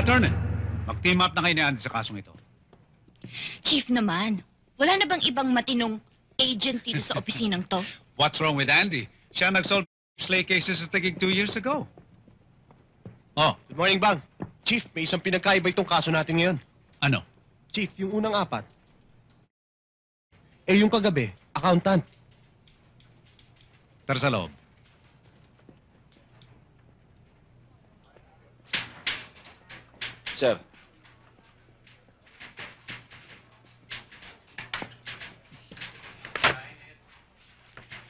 Attorney, mag-team up na kayo ni Andy sa kasong ito. Chief naman, wala na bang ibang matinong agent dito sa opisinang to? What's wrong with Andy? Siya nag-solve slay cases sa taking 2 years ago. Oh, Good morning, Bang. Chief, may isang pinagkaiba itong kaso natin ngayon. ano? Chief, yung unang apat. Yung kagabi, accountant. Tara sa loob. Sir,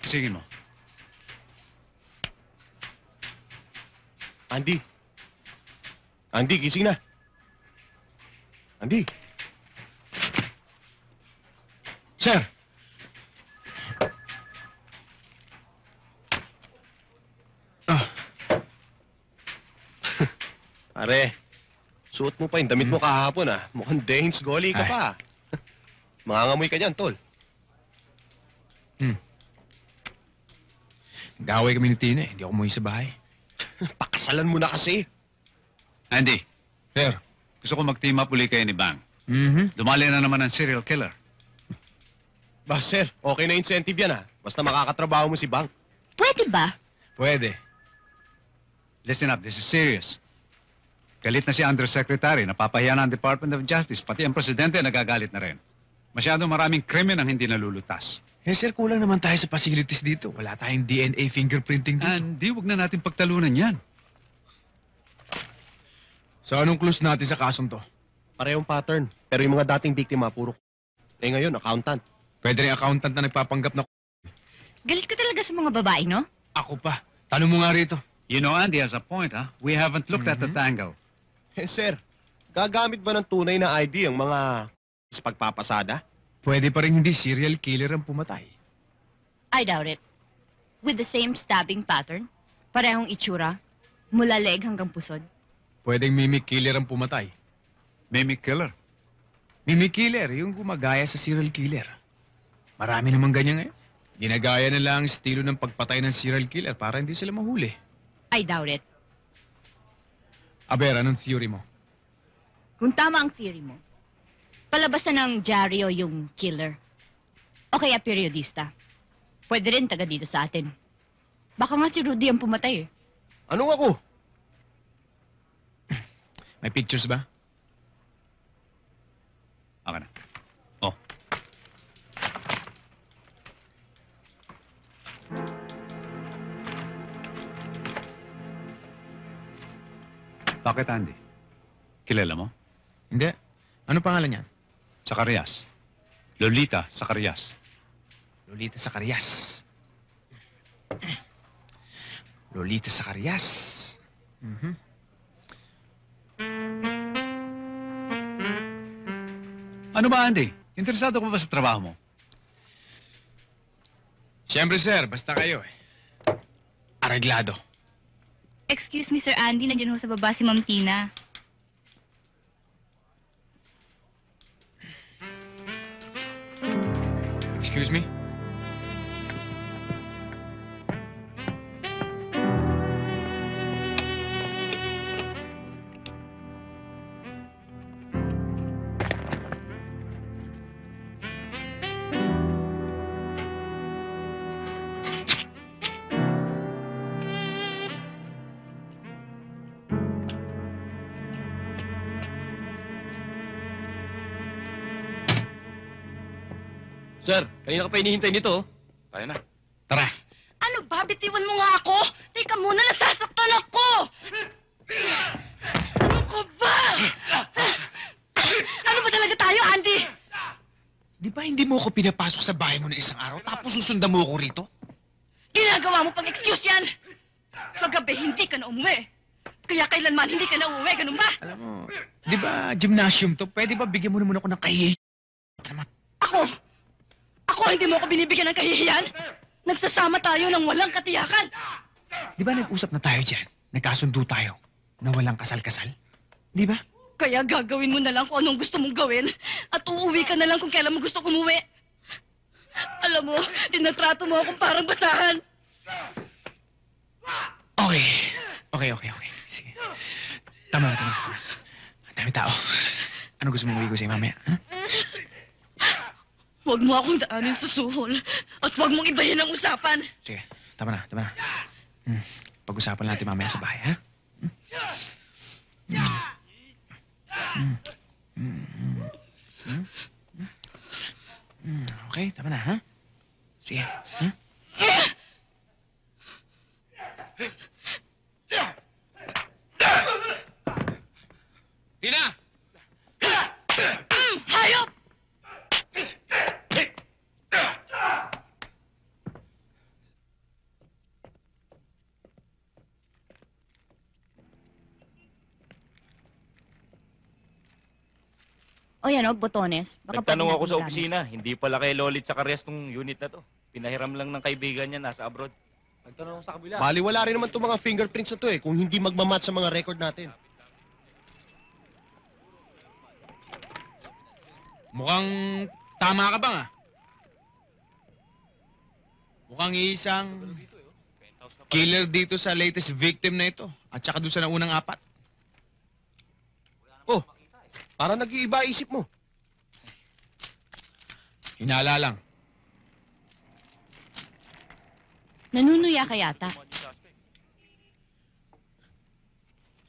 Sige mo. Andy. Andy, gising na. Andy. Sir. Pare, suot mo pa yung damit mo kahapon Mukhang Danes Goli ka Ay. pa. Mangangamoy ka dyan, tol. Gaway kami ni Tina eh. Hindi ako umuwi sa bahay. Pakasalan mo na kasi. Andy, Sir. gusto ko mag-team up uli kayo ni Bang. Mm-hmm. Dumali na naman ang serial killer. Ba, sir, okay na incentive yan Basta makakatrabaho mo si Bang. Pwede ba? Pwede. Listen up, this is serious. Galit na si Undersecretary, napapahiya na ang Department of Justice, pati ang Presidente nagagalit na rin. Masyadong maraming krimen ang hindi nalulutas. Eh, sir, kulang naman tayo sa facilities dito. Wala tayong DNA fingerprinting dito. Andy, wag na natin pagtalunan yan. So, anong clues natin sa kasong to? Parehong pattern. Pero yung mga dating biktima, puro ngayon, accountant. Pwede rin accountant na nagpapanggap na Galit ka talaga sa mga babae, no? ako pa. Tanong mo nga rito. You know, Andy has a point, huh? We haven't looked at that angle. Sir, gagamit ba ng tunay na ID ang mga pagpapasada? Pwede pa rin hindi serial killer ang pumatay. I doubt it. With the same stabbing pattern, parehong itsura, mula leg hanggang pusod. Pwedeng mimic killer ang pumatay. Mimic killer. Mimic killer, yung gumagaya sa serial killer. Marami namang ganyan ngayon. Ginagaya na lang ang estilo ng pagpatay ng serial killer para hindi sila mahuli. I doubt it. Aber, anong theory mo? Kung tama ang theory mo, palabasan ng dyaryo yung killer. O kaya periodista. Pwede rin taga dito sa atin. Baka nga si Rudy ang pumatay eh. Anong ako? May pictures ba? Aka na. Oh. Bakit, Andy? Kilala mo? Hindi. Ano pangalan niyan? Zacarias. Lolita Zacarias. Lolita Zacarias. Lolita Zacarias. Mhm. Ano ba, Andy? Interesado ka ba sa trabaho mo? Siyempre, sir. Basta kayo eh. Areglado. Excuse me, Sir Andy. Nandiyan ho sa baba si Ma'am Tina. Excuse me? sir, kanina ka pa hinihintay nito. Tayo na. Tara. Ano ba? Bitiwan mo nga ako! Teka muna, nasasaktan ako! Ano ka ba? Ano ba talaga tayo, Andy? Di ba hindi mo ako pinapasok sa bahay mo na isang araw tapos susundan mo ako rito? Ginagawa mo pang excuse yan! Kagabi, hindi ka na umuwi. Kaya kailanman hindi ka na umuwi, ganun ba? Alam mo, di ba gymnasium to? Pwede ba bigyan mo naman ako ng kahihiyan? Ako? Ako hindi mo ako binibigyan ng kahihiyan? Nagsasama tayo ng walang katiyakan. Di ba nag-usap na tayo dyan? Nagkasundo tayo na walang kasal-kasal? Di ba? Kaya gagawin mo na lang kung anong gusto mong gawin at uuwi ka na lang kung kailan mo gusto umuwi. Alam mo, tinatrato mo akong parang basahan. Okay. Okay. Sige. Tama. Dami tao. Ano gusto mong uwi ko sa'yo mamaya? Ha? Huwag mo akong daanin sa suhol. At huwag mong ibahin ang usapan. Sige, tama na, tama na. Pag-usapan natin mamaya sa bahay, ha? Okay, tama na, ha? Sige, ha? Tina! Hayop! O yan o, botones. Baka Nagtanong pwede ako natin sa magamit. opisina, hindi pala kay Lolit sa Karyas tong unit na to. Pinahiram lang ng kaibigan niya, nasa abroad. Nagtanong ako sa kabila. Bali, wala rin naman itong mga fingerprints na to kung hindi magmamatch sa mga record natin. Mukhang tama ka bang, ah? Mukhang isang killer dito sa latest victim na ito. At saka doon sa naunang apat. Oh, para nag-iiba isip mo. Hinala lang. Nanunuya ka yata.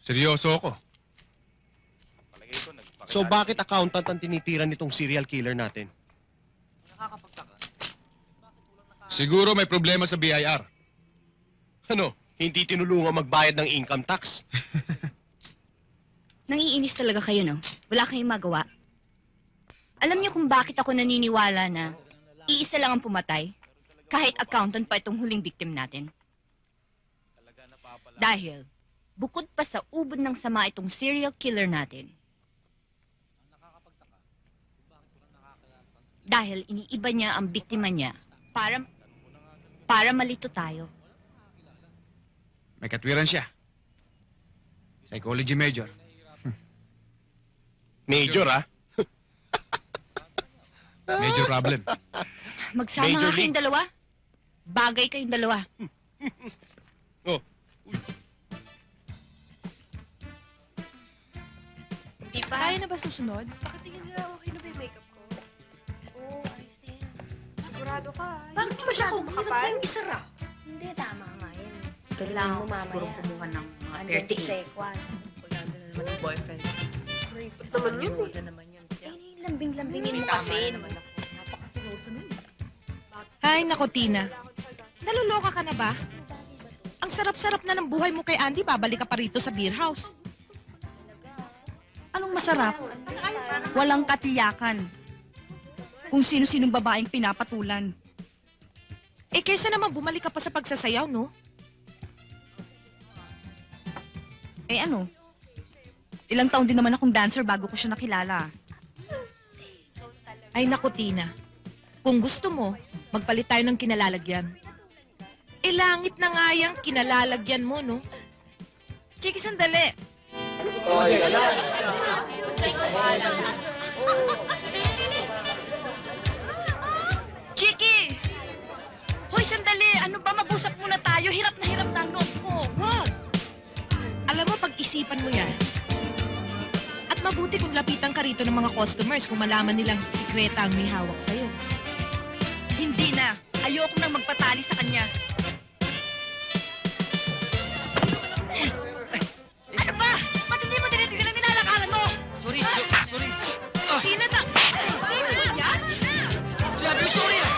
Seryoso ako. So bakit accountant ang tinitira nitong serial killer natin? Siguro may problema sa BIR. Ano, hindi tinulungan magbayad ng income tax? Nangiinis talaga kayo, no? Wala kayong magawa. Alam niyo kung bakit ako naniniwala na iisa lang ang pumatay? Kahit accountant pa itong huling victim natin. Dahil, bukod pa sa ubod ng sama itong serial killer natin, dahil iniiba niya ang biktima niya para malito tayo. May katwiran siya. Psychology major. Major, ah? Major problem. Magsama Major nga kayong dalawa. Bagay kayong dalawa. Oh, Di pa. Kaya na ba susunod? Pakatingin nila okay na ba yung makeup ko? Oo, ayos na yan. Sigurado ka. Bakit Hindi ba siya masyadong kumahirap makapal. kayong isara? Hindi, tama nga yan. Kailangan mo ko sigurong kumuha ng mga Andyan si 38. Chequan. Maganda na naman ang boyfriend. Kuripot naman yun eh. Maganda naman yun. Eh, lambing-lambingin mo kasi. Napakasinusunod. Ay, nako, Tina. Naluloka ka na ba? Ang sarap-sarap na ng buhay mo kay Andy, babalik ka pa rito sa beer house. Anong masarap? Walang katiyakan. Kung sino-sinong babaeng pinapatulan. Eh, kaysa naman bumalik ka pa sa pagsasayaw, no? Eh ano? Ilang taon din naman akong dancer bago ko siya nakilala. Ay, nako, Tina. Kung gusto mo, magpalit tayo ng kinalalagyan. Eh, langit na nga yung kinalalagyan mo, no? Chiki, sandali. Chiki! Hoy, sandali! Ano ba? Mag-usap muna tayo. Hirap na ang loob ko. Wag! Alam mo, pag-isipan mo yan. At mabuti kung lapitan ka rito ng mga customers kung malaman nilang sikreta ang may hawak sa'yo. Hindi na. Ayoko nang magpatali sa kanya. Ano ba? Ba't hindi mo tinitigan ang nilalakaran mo? Sorry. Tina, yan? Sabi ko sorry ah!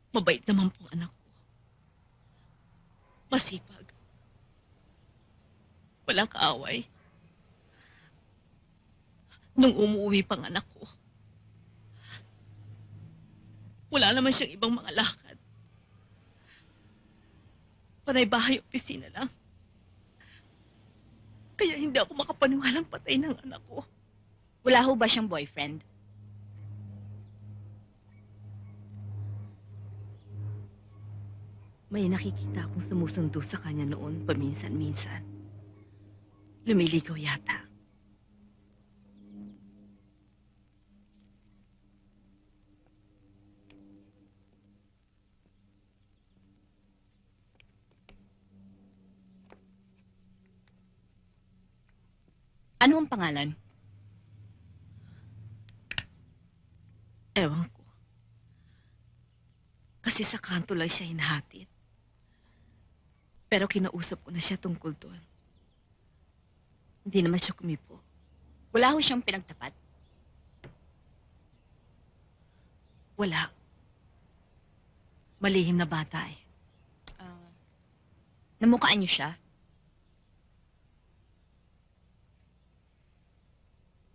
Mabait naman po anak ko. Masipag. Walang kaaway. Nung umuwi pang anak ko, wala naman siyang ibang mga lakad. Panay bahay opisina lang. Kaya hindi ako makapaniwalang patay ng anak ko. Wala ho ba siyang boyfriend? May nakikita akong sumusundo sa kanya noon paminsan-minsan. Lumiligaw yata. Ano ang pangalan? Ewan ko. Kasi sa kanto lang siya hinahatid. Pero kinausap ko na siya tungkol doon. Hindi naman siya kumipo. Wala ho siyang pinagtapat. Wala. Malihim na bata eh. Namukhaan niyo siya?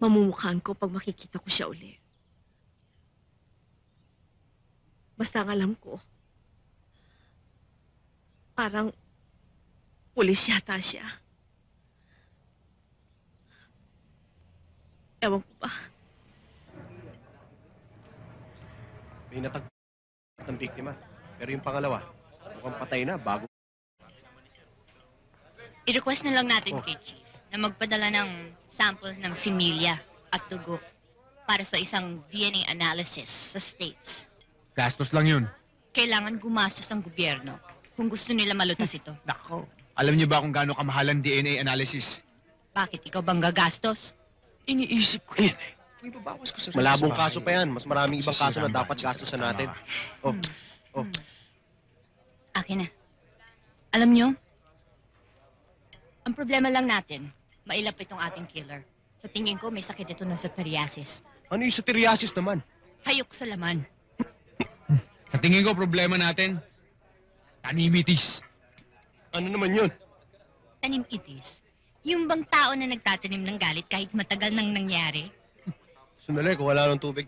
Mamumukhaan ko pag makikita ko siya uli. Basta ang alam ko, parang pulis yata siya. Ewan ko ba? May natag ng biktima. Pero yung pangalawa, mukhang patay na bago. I-request na lang natin Oh. kay Chief na magpadala ng sample ng similya at dugo para sa isang DNA analysis sa States. Gastos lang yun. Kailangan gumastos ang gobyerno kung gusto nila malutas ito. Nako. Alam niyo ba kung gaano kamahal ang DNA analysis? Bakit ikaw bang gagastos? Iniisip ko yan eh. Kung ibabawas ko sa Malabong sa kaso bahay, pa yan. Mas maraming ibang kaso na sisirang dapat bahay. gastusan natin. Oh, oh. Akin na. Alam nyo, ang problema lang natin, mailap itong ating killer. Sa tingin ko, may sakit ito na sa psoriasis. Ano yung psoriasis naman? Hayok sa laman. Sa tingin ko, problema natin, tanimitis. Ano naman yun? Tanim-itis. Yung bang tao na nagtatanim ng galit kahit matagal nang nangyari? Sandali, kung wala ng tubig.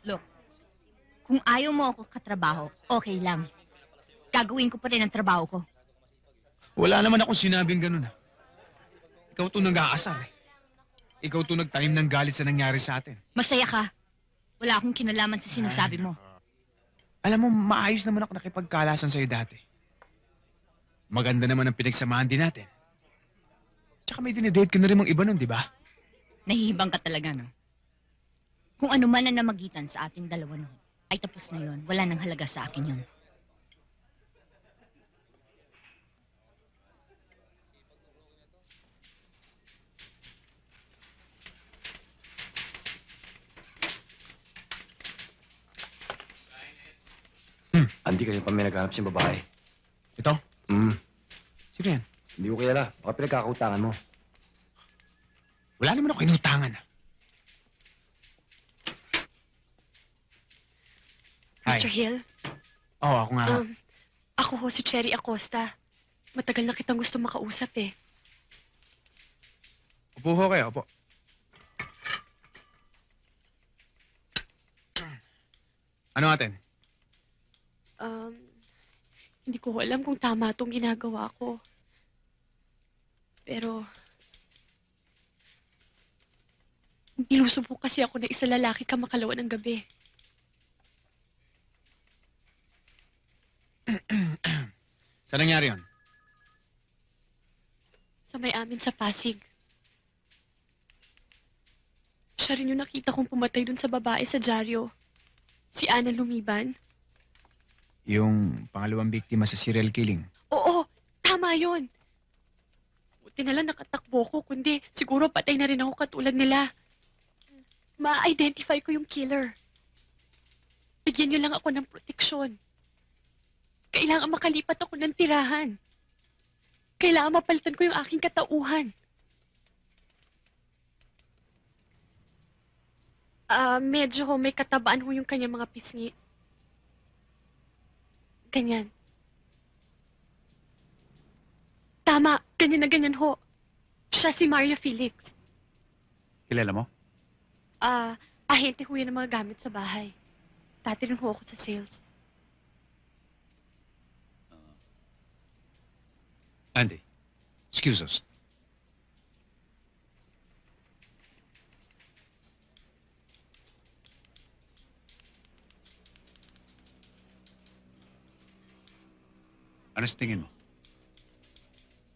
Look, kung ayaw mo ako katrabaho, okay lang. Gagawin ko pa rin ang trabaho ko. Wala naman akong sinabing ganun. Ikaw to nag-aasar eh. Ikaw to nagtanim ng galit sa nangyari sa atin. Masaya ka. Wala akong kinalaman sa sinasabi mo. Alam mo, maayos naman ako nakipagkalasan sa'yo dati. Maganda naman ang pinagsamahan din natin. Tsaka may dinedate ka na rin mga iba nun, di ba? Nahihibang ka talaga, no? Kung ano man ang namagitan sa ating dalawa noon, ay tapos na yon. Wala nang halaga sa akin yun. Andy, kayo pa may naghanap siyang babae. Ito? Sino yan? Hindi ko kilala. Baka pinagkakautangan mo. Wala naman ako inutangan. Hi. Mr. Hill, Oo, ako nga. ako ho si Cherry Acosta. Matagal na kitang gusto makausap eh. Upo ho kayo, upo. Ano atin? Hindi ko alam kung tama itong ginagawa ko. Pero, nilusubo kasi ako na isa lalaki ka makalawa ng gabi. Saan nangyari yun? Sa may amin sa Pasig. Siya rin yung nakita kong pumatay dun sa babae sa dyaryo. Si Ana Lumiban. Yung pangalawang biktima sa serial killing. Oo, tama yon. Buti na lang nakatakbo ko, kundi siguro patay na rin ako katulad nila. Ma-identify ko yung killer. Bigyan niyo lang ako ng proteksyon. Kailangan makalipat ako ng tirahan. Kailangan mapalitan ko yung aking katauhan. Medyo may katabaan ho yung kanyang mga pisngi. Ganyan. Tama, ganyan na ganyan ho. Siya si Mario Felix. Kilala mo? Ahente ho yan ng mga gamit sa bahay. Dati rin ho ako sa sales. Andy, excuse us. Ano sa tingin mo?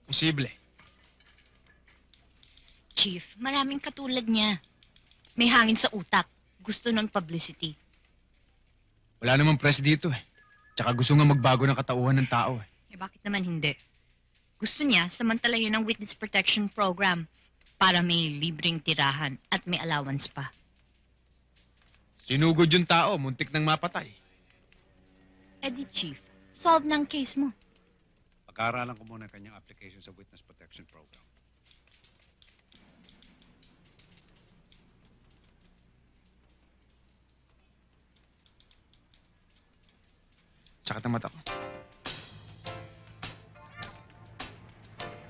Posible. Chief, maraming katulad niya. May hangin sa utak. Gusto ng publicity. Wala namang press dito eh. Tsaka gusto nga magbago ng katauhan ng tao eh. Eh bakit naman hindi? Gusto niya samantalahin ang Witness Protection Program para may libreng tirahan at may allowance pa. Sinugod yung tao, muntik nang mapatay. Eh di, Chief, solve ng case mo. Pag-aaralan ko muna ang kanyang application sa Witness Protection Program. Sakit ang mata ko.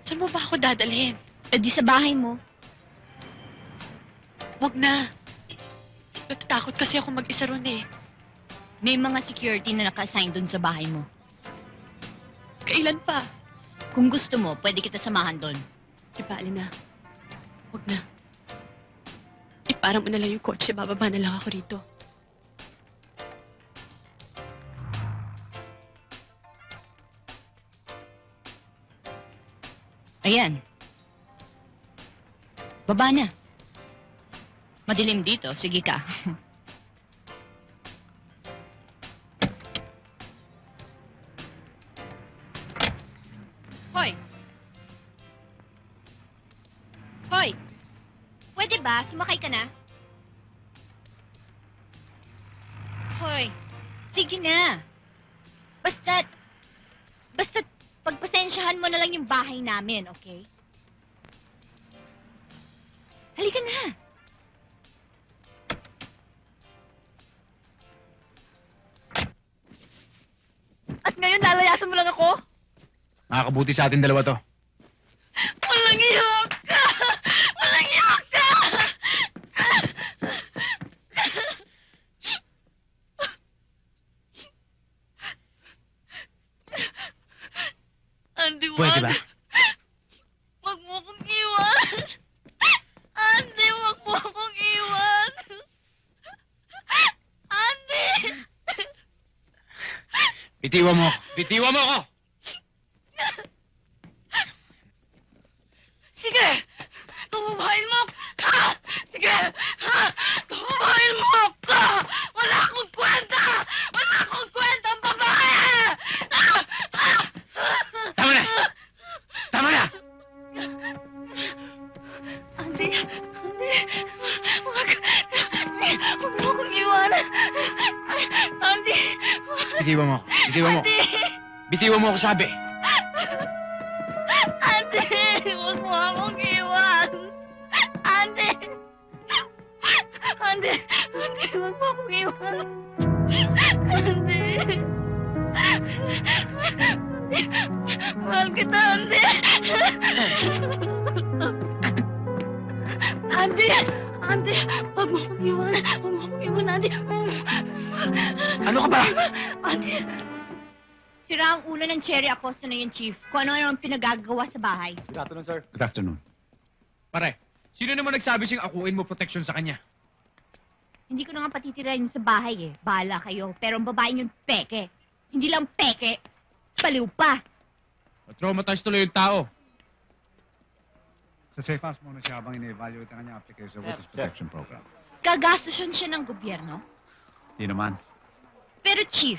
Saan mo ba ako dadalhin? Eh di sa bahay mo. Wag na. Natatakot kasi ako mag-isa ron eh. May mga security na naka-assign dun sa bahay mo. Kailan pa? Kung gusto mo, pwede kita samahan dun. Di ba, Alina? Wag na. Iparang mo na lang yung kotse, bababa na lang ako rito. Ayan. Baba na. Madilim dito. Sige ka. Hoy! Hoy! Pwede ba? Sumakay ka na? Hoy! Sige na. Basta't pagpasensyahan mo na lang yung bahay namin, okay? Halika na. At ngayon, lalayasan mo lang ako? Makakabuti sa atin dalawa to. Walang iyok ka! Walang iyok ka! Andy, Pwede ba? Wag mo akong iwan! Andy, wag mo akong iwan! Andy! Bitiwan mo! Bitiwan mo ako! Sige! Tumabahin mo! Ha! Sige! Ha! Tumabahin mo ka! Wala akong kwenta! Wala akong kwenta ang babae! Ah! Ah! Tama na! Tama na! Ate! Ate! Huwag mo akong iwanan! Ate! Bitiwan mo ako! Bitiwan mo! Ate! Bitiwan mo ako sabi! Ate! Huwag mo akong iwan! Ate! Ate! Ate! Huwag mo akong iwan! Ate! Mahal kita, Ate! Ate! Ate! Huwag mo akong iwan! Huwag mo akong iwan, Ate! Ano ka ba? Ate! Sira ang ulo ng Cherry Acosta na yun, Chief. Kung ano-ano ang pinagagawa sa bahay. Good afternoon, sir. Good afternoon. Pare, sino naman nagsabi siyang akuin mo protection sa kanya? Hindi ko na nga patitirahin sa bahay eh. Bahala kayo. Pero ang babae yun, peke. Hindi lang peke. Baliw pa. Traumatized tuloy yung tao. Sa safe house muna siya habang ine-evaluate ang kanyang application sa Witness Protection Program. Gagastos siya ng gobyerno. Di naman. Pero Chief,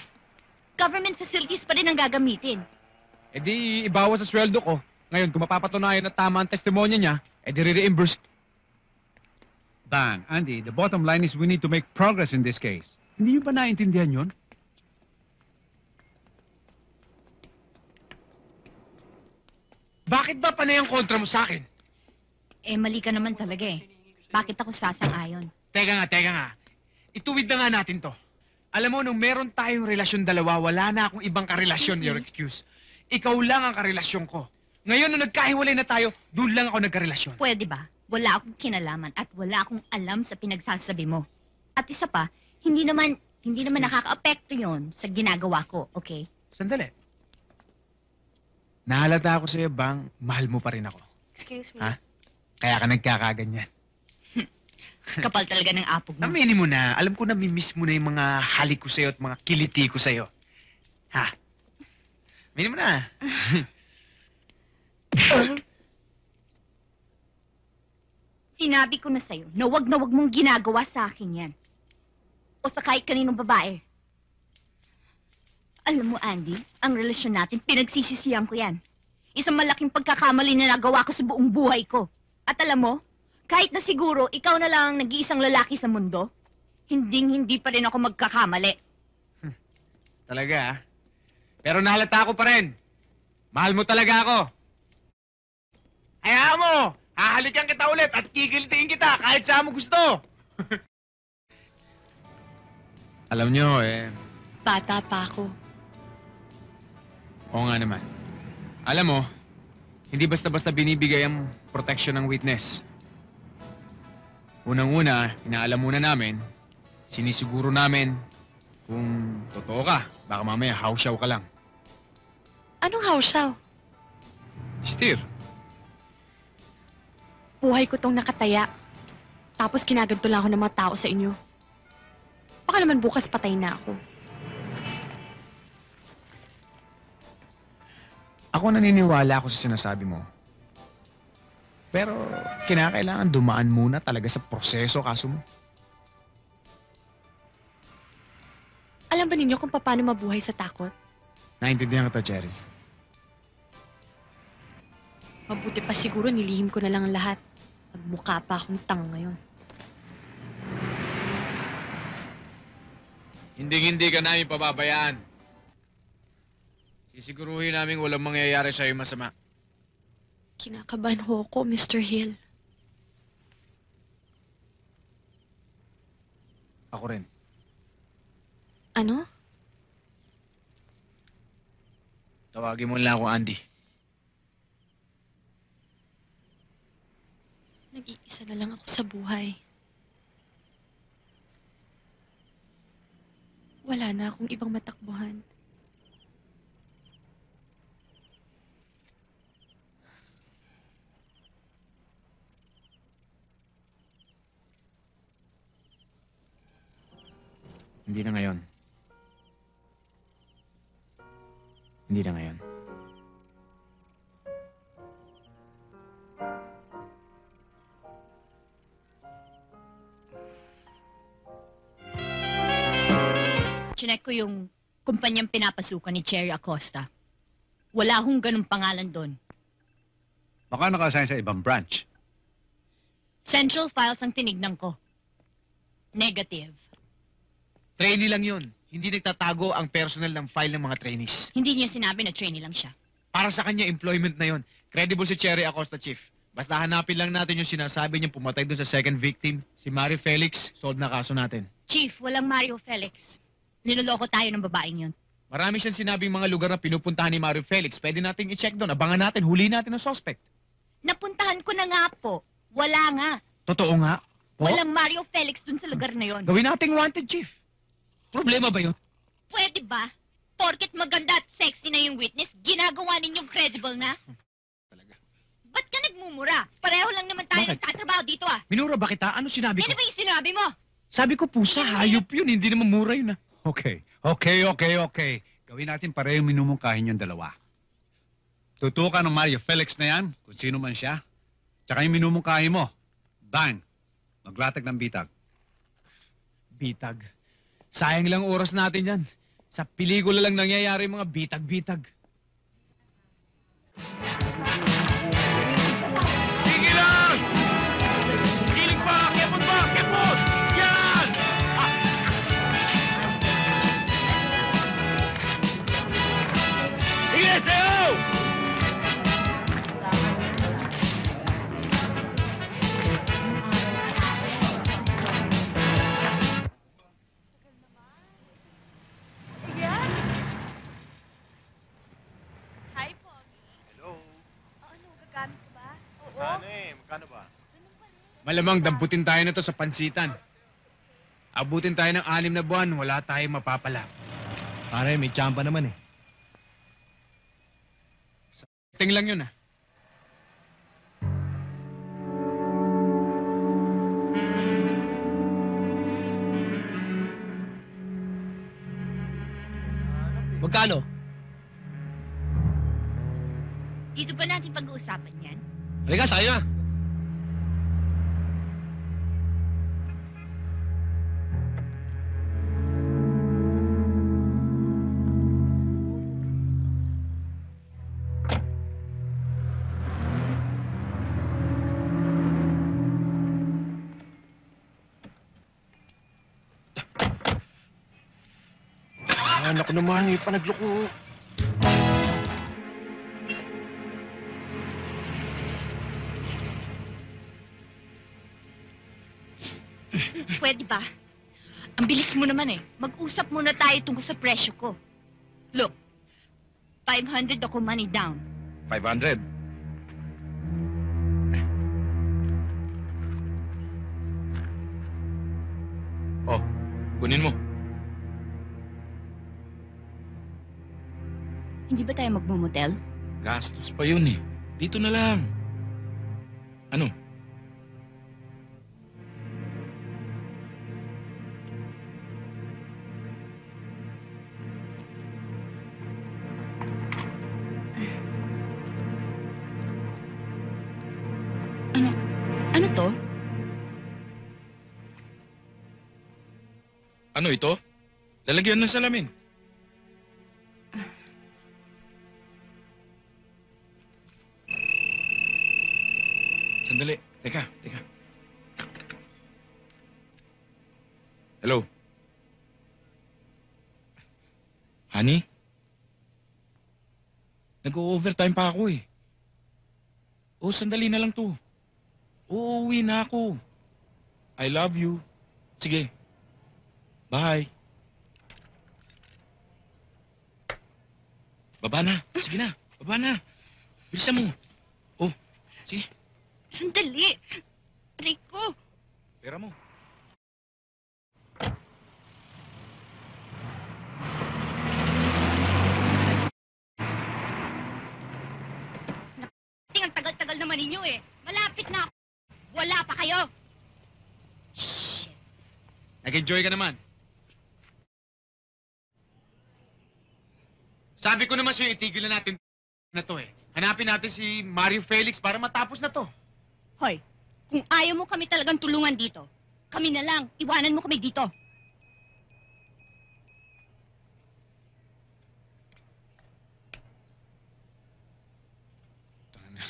government facilities pa rin ang gagamitin. E di ibawas sa sweldo ko. Ngayon, kung mapapatunayan na tama ang testimonya niya, e di re-reimburse. Dan, Andy, the bottom line is we need to make progress in this case. Hindi niyo ba naintindihan yun? Bakit ba panay ang kontra mo sa akin? Eh, mali ka naman talaga eh. Bakit ako sasang-ayon? Teka nga. Ituwid na nga natin to. Alam mo, nung meron tayong relasyon dalawa, wala na akong ibang karelasyon, your excuse. Ikaw lang ang karelasyon ko. Ngayon, nung nagkahiwalay na tayo, doon lang ako nagkarelasyon. Pwede ba? Wala akong kinalaman at wala akong alam sa pinagsasabi mo. At isa pa, hindi naman nakaka-apekto yon sa ginagawa ko, okay? Sandali. Nahalata ako sa'yo bang mahal mo pa rin ako? Excuse me. Ha? Kaya ka nagkakaganyan. Kapal talaga ng apog mo. Aminin mo na, alam ko na mimiss mo na yung mga halik ko sa'yo at mga kiliti ko sa'yo. Ha? Aminin mo na. Sinabi ko na sa'yo na wag mong ginagawa sa akin yan. O sa kahit kaninong babae. Alam mo, Andy, ang relasyon natin, pinagsisisihan ko yan. Isang malaking pagkakamali na nagawa ko sa buong buhay ko. At alam mo, kahit na siguro ikaw na lang ang nag-iisang lalaki sa mundo, hindi pa rin ako magkakamali. Talaga, ah. Pero nahalata ko pa rin. Mahal mo talaga ako. Hayaan mo! Hahalikan kita ulit at kikiltiin kita kahit saan mo gusto. Alam nyo, Bata pa ako. oo nga naman. Alam mo, hindi basta-basta binibigay ang protection ng witness. Unang-una, inaalam muna namin, sinisiguro namin kung totoo ka. Baka mamaya hawsyaw ka lang. Anong hawsyaw? Steer. Buhay ko tong nakataya. Tapos kinaganto lang ako ng mga tao sa inyo. Baka naman bukas patay na ako. Ako naniniwala ako sa sinasabi mo. Pero kinakailangan dumaan muna talaga sa proseso kaso mo. Alam ba ninyo kung paano mabuhay sa takot? Naintindihan kita, Cherry. Mabuti pa siguro nilihim ko na lang ang lahat. Magmukha pa akong tanga ngayon. Hindi ka namin pababayaan. Sisiguruhin namin walang mangyayari sa'yo masama. Kinakabahan ho ako, Mr. Hill. Ako rin. Ano? Tawagin mo lang ako Andy. Nag-iisa na lang ako sa buhay. Wala na akong ibang matakbuhan. Hindi na ngayon. Hindi na ngayon. Chinek ko yung kumpanyang pinapasukan ni Cherry Acosta. Wala hong ganung pangalan doon. Baka nakasign sa ibang branch. Central Files ang tinignan ko. Negative. Trainee lang yun. Hindi nagtatago ang personal ng file ng mga trainees. Hindi niya sinabi na trainee lang siya. Para sa kanya, employment na yun. Credible si Cherry Acosta, Chief. Basta hanapin lang natin yung sinasabi niyang pumatay doon sa second victim, si Mary Felix, solved na kaso natin. Chief, walang Mario Felix. Niloloko tayo ng babaeng yun. Marami siyang sinabing mga lugar na pinupuntahan ni Mary Felix. Pwede nating i-check doon. Abangan natin, huli natin ang suspect. Napuntahan ko na nga po. Wala nga. Totoo nga. Po? Walang Mario Felix dun sa lugar na yon. Gawin nating wanted, Chief. Problema ba yun? Pwede ba? Porket maganda at sexy na yung witness, ginagawa ninyong credible na? Talaga. Ba't ka nagmumura? Pareho lang naman tayo Bakit? nagtatrabaho dito ah. Minura ba kita? Ano sinabi ko? Ano ba yung sinabi mo? Sabi ko pusa, hayop yun. Hindi naman mura yun ah. Okay. Gawin natin pareho minumungkahin yung dalawa. Tutukan ng Mario Felix na yan, kung sino man siya. Tsaka yung minumungkahin mo. Bang! Maglatag ng bitag. Bitag. Sayang lang oras natin yan. Sa pelikula lang nangyayari yung mga bitag-bitag. Sige lang! Kilig pa! Kepot pa! Kepot! Yan! Ah! Sige, sayo! Hi, Pogi. Hello. Ano, gagamit ko ba? Sana magkano ba? Malamang damputin tayo na to sa pansitan. Abutin tayo ng 6 na buwan, wala tayong mapapala. Pare, may tsampa naman eh. Ting lang yun ah. Magkano? Dito ba natin pag-uusapan yan? Halika, sa'yo na. Anak ko naman, may panagloko. Pwede ba? Ang bilis mo naman eh. Mag-usap muna tayo tungkol sa presyo ko. Look, 500 ako money down. 500. Oh, kunin mo. Hindi ba tayo magmumotel? Gastos pa yun eh. Dito na lang. Ano? Ano to? Ano ito? Lalagyan ng salamin. Sandali. Teka. Hello? Honey? Nag-o-overtime pa ako eh. Oh, sandali na lang to. Uuwi na ako. I love you. Sige. Bye. Baba na. Sige na. Baba na. Bilisan mo. Oh, sige. Sandali! Rico! Pera mo. Ang tagal-tagal naman ninyo eh. Malapit na ako. Wala pa kayo. Shit. Nag-enjoy ka naman. Sabi ko naman sa'yo, itigil na natin na to eh. Hanapin natin si Mario Felix para matapos na to. Hoy, kung ayaw mo kami talagang tulungan dito, kami na lang. Iwanan mo kami dito.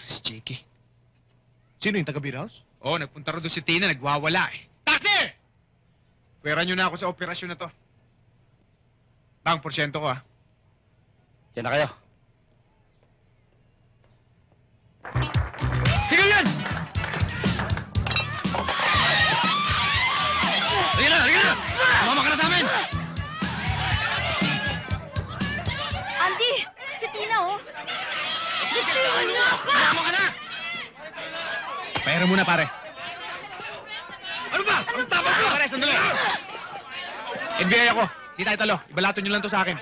Si Jakey. Sino yung taga-beer house? Oo, nagpunta rin doon si Tina, nagwawala eh. Taxi! Pwera nyo na ako sa operasyon na to. Bang, porsyento ko ah. Diyan na kayo. Tigil yan! Halika na! Tumama ka na sa amin! Andy! Si Tina oh! Tumama ka na! Pera muna, pare. Ano ba? Ang tapos mo! Pare, sandali! NBI ako. Di tayo talo. Ibalato nyo lang to sa akin.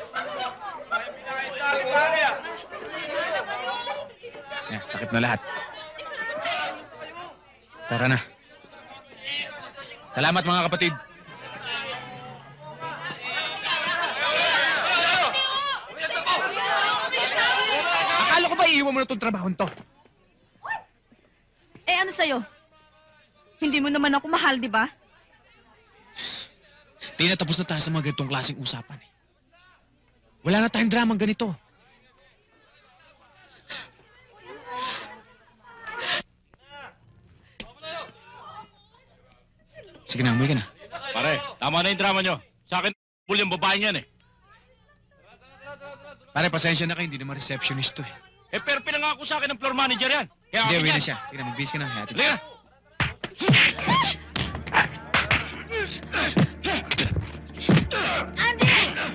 Yan, sakit na lahat. Tara na. Salamat mga kapatid. Akala ko ba iiwan mo na itong trabahon to? Eh ano sa'yo? Hindi mo naman ako mahal, di ba? Tina, tapos na tayo sa mga ganitong klaseng usapan eh. Wala na tayong dramang ganito. Sige na, umuwi ka na. Pare, tama na yung drama nyo. Sa akin, full yung babae niyan eh. Pare, pasensya na kayo. Hindi naman receptionist to eh. Eh, pero pinangako sa akin ng floor manager yan. Kaya Hindi, akin uwi yan. na siya. Sige na, mag-bis ka na. Hatid. Halika!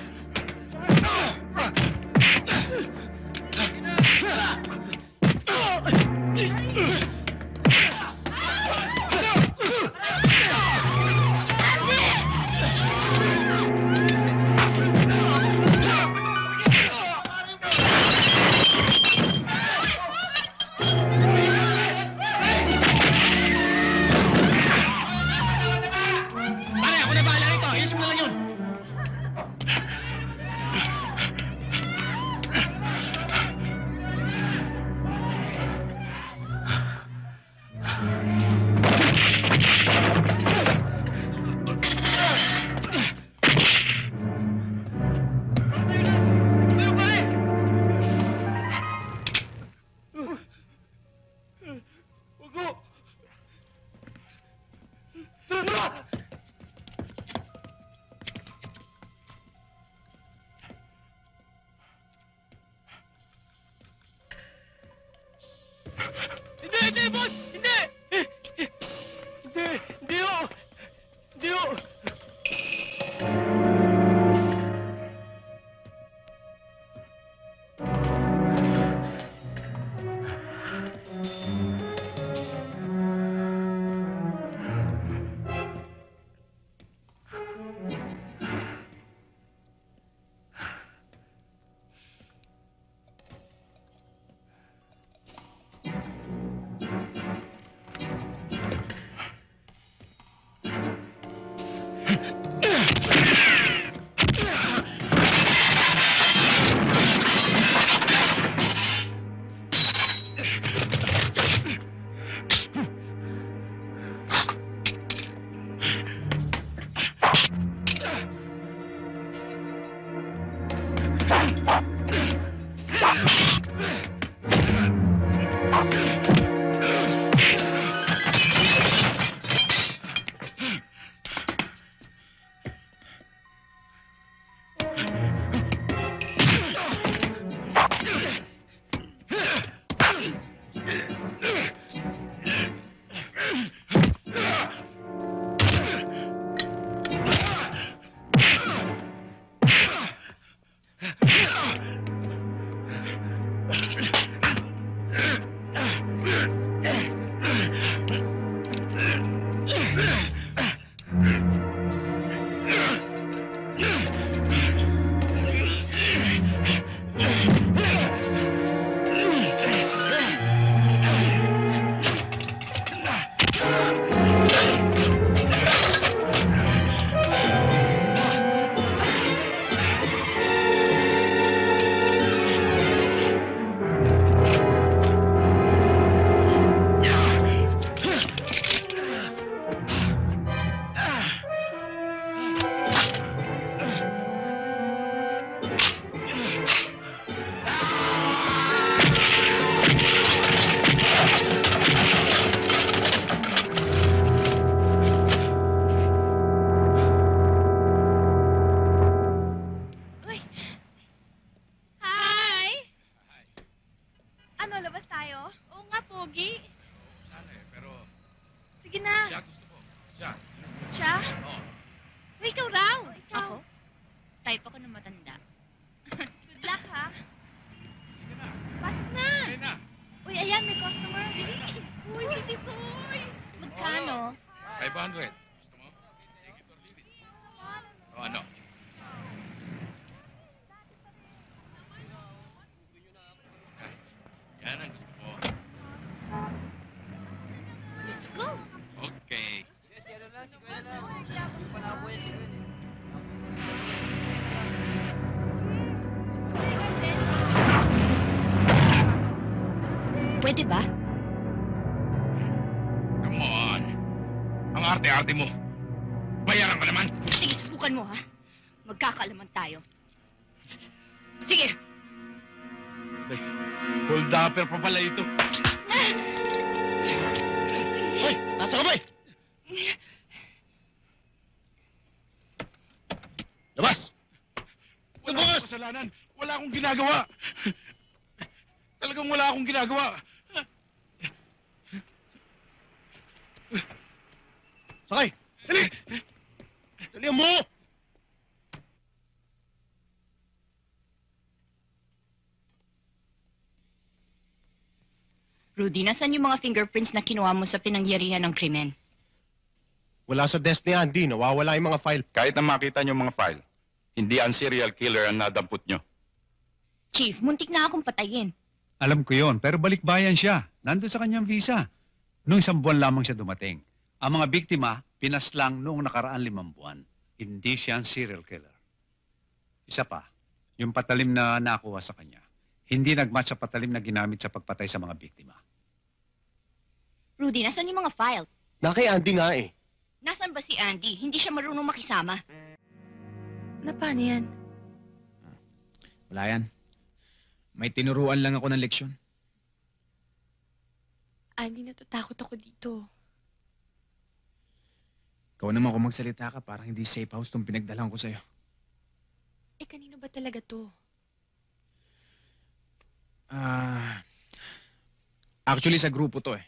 Pare, ako na bahala Hi! Ano, labas tayo? Oo nga, Pogi. Sana eh, pero Sige na. siya gusto ko. Siya. Siya? Oo. Uy, ikaw raw. Ako? Type ako ng matanda. Good luck, ha? Sige na. Pasok na. Sige na. Uy, ayan, may customer. Dali. Uy, si Tisoy. Magkano? 500. Gusto mo? Take it or leave it. O ano? Yan ang gusto ko. Let's go. Okay. Pwede ba? Come on. Ang arte-arte mo. Bayaran ka naman. Sige, subukan mo, ha? Magkakalaman tayo. Sige! Hold upper pa pala ito. Hoy! Nasa kamay! Labas! Wala akong kasalanan. Wala akong ginagawa. Talagang wala akong ginagawa. Sakay! Dali! Dali mo! Rudy, nasan yung mga fingerprints na kinuha mo sa pinangyarihan ng krimen? Wala sa desk ni Andy. Nawawala yung mga file. Kahit na makita niyo mga file, hindi ang serial killer ang nadampot niyo. Chief, muntik na akong patayin. Alam ko yon, pero balikbayan siya. Nandun sa kanyang visa. Noong 1 buwan lamang siya dumating. Ang mga biktima, pinaslang noong nakaraan 5 buwan. Hindi siya ang serial killer. Isa pa, yung patalim na nakuha sa kanya, hindi nagmatch sa patalim na ginamit sa pagpatay sa mga biktima. Rudy, nasan yung mga file? Na kay Andy nga eh. Nasaan ba si Andy? Hindi siya marunong makisama. Na paano yan? Wala yan. May tinuruan lang ako ng leksyon. Andy, natatakot ako dito. Ikaw naman kung magsalita ka, parang hindi safe house tong pinagdalhan ko sa'yo. Eh, kanino ba talaga to? Actually, sa grupo to eh.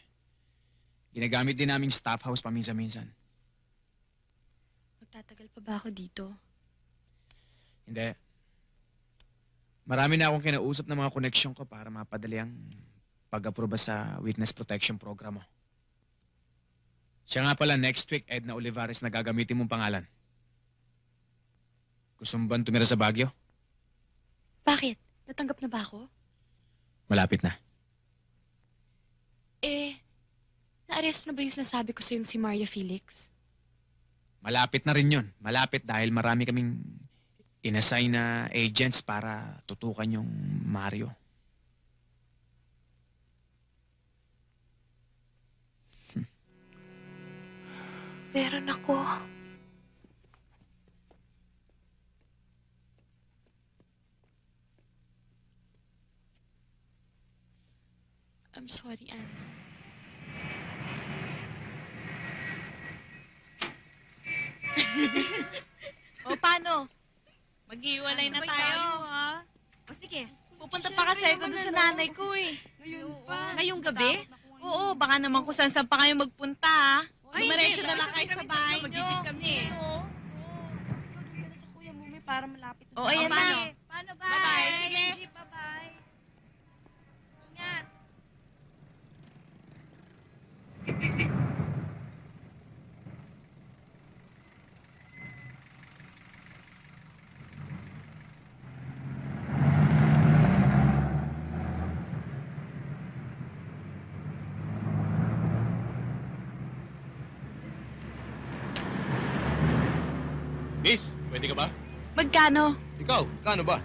Ginagamit din naming staff house paminsan-minsan. Magtatagal pa ba ako dito? Hindi. Marami na akong kinausap ng mga koneksyon ko para mapadali ang pag-aproba sa witness protection program mo. Siya nga pala, next week, Edna Olivares na gagamitin mong pangalan. Gusto mo ba tumira sa Baguio? Bakit? Natanggap na ba ako? Malapit na. Eh, na-arresto na ba yung sinasabi ko sa yung si Maria Felix? Malapit na rin yun. Malapit dahil marami kaming inassign na agents para tutukan yung Mario. Meron ako. I'm sorry, Anne. O, paano? Mag-iwalay na tayo, ha? O, sige. Pupunta pa kasi ako doon sa nanay ko, eh. Ngayong gabi? Oo, baka naman kung saan pa kayo magpunta, ha? Dumiretso na lang kayo sa bahay nyo. Mag-isip kami, eh. Sa kuya mo, may para malapit O, ayan na. Paano Bye-bye. Sige. Bye-bye. Ingat. Miss, pwede ka ba? Magkano? Ikaw, kano ba?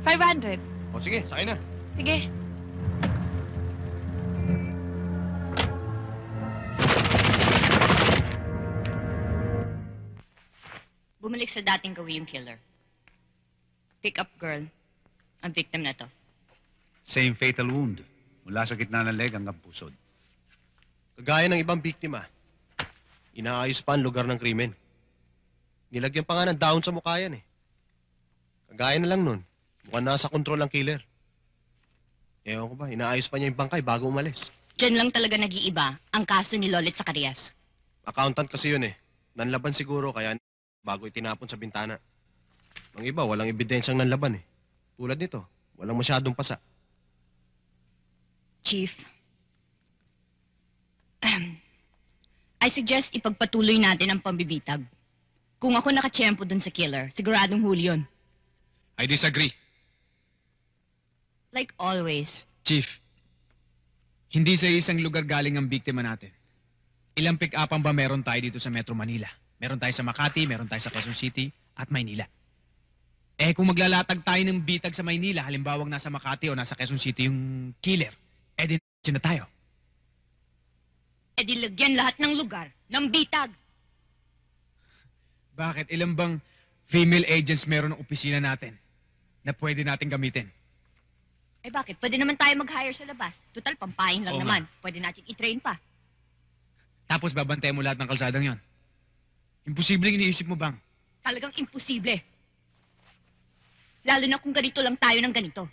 500. O sige, sakay na. Sige. Bumalik sa dating gawi yung killer. Pick up girl. Ang victim na to. Same fatal wound. Mula sa gitna ng leg hanggang pusod. Kagaya ng ibang biktima, inaayos pa ang lugar ng krimen. Nilagyan pa nga ng dahon sa mukha yan eh. Kagaya na lang nun, mukhang nasa kontrol ang killer. Ewan ko ba, inaayos pa niya yung bangkay bago umalis. Diyan lang talaga nag-iiba ang kaso ni Lolit Zacarias. Accountant kasi yun eh. Nanlaban siguro kaya bago itinapon sa bintana. Ang iba, walang ebidensyang nanlaban eh. Tulad nito, walang masyadong pasa. Chief, I suggest ipagpatuloy natin ang pambibitag. Kung ako nakatsyempo dun sa killer, siguradong huli yun. I disagree. Like always. Chief, hindi sa isang lugar galing ang biktima natin. Ilang pick-upan ba meron tayo dito sa Metro Manila? Meron tayo sa Makati, meron tayo sa Quezon City, at Maynila. Eh kung maglalatag tayo ng bitag sa Maynila, halimbawang nasa Makati o nasa Quezon City yung killer, eh di na tayo. E di lagyan lahat ng lugar ng bitag. Bakit? Ilang bang female agents meron ng opisina natin na pwede natin gamitin? Eh bakit? Pwede naman tayo mag-hire sa labas. Total, pampain lang Oo naman. Pwede natin i-train pa. Tapos babantayan mo lahat ng kalsadang yon. Imposibleng iniisip mo bang? Talagang imposible. Lalo na kung ganito lang tayo ng ganito.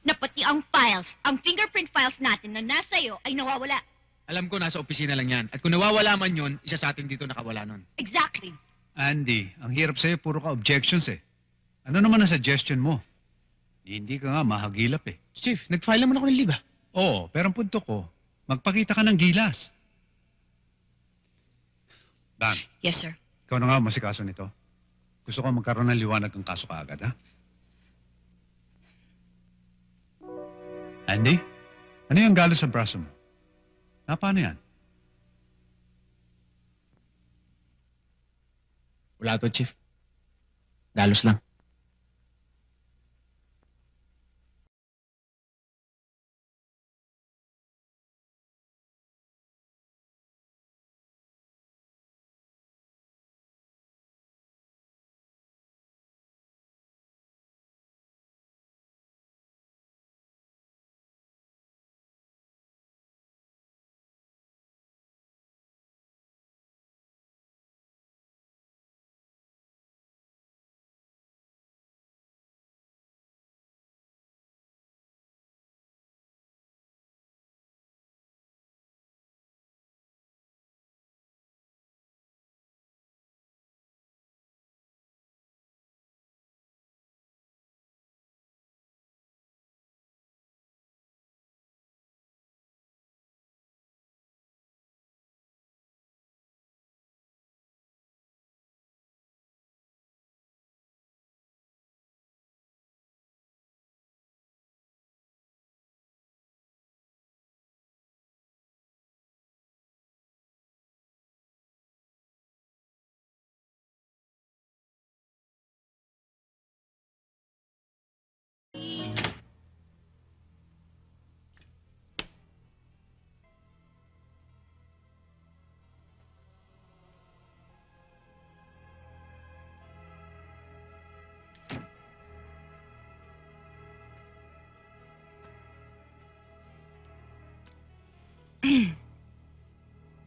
Na pati ang files, ang fingerprint files natin na nasa iyo ay nawawala. Alam ko nasa opisina lang yan. At kung nawawala man yon, isa sa atin dito nakawala nun. Exactly. Andy, ang hirap sa'yo, puro ka objections eh. Ano naman ang suggestion mo? Hindi ka nga mahagilap eh. Chief, nag-file naman ako ng liba. Oo, pero ang punto ko, magpakita ka ng gilas. Dan, Yes, sir. ikaw na nga ang masikaso nito. Gusto ko magkaroon ng liwanag ng kaso kaagad, ha? Andy? Ano yung galos sa braso mo? Paano yan? Wala to, Chief. Galos lang.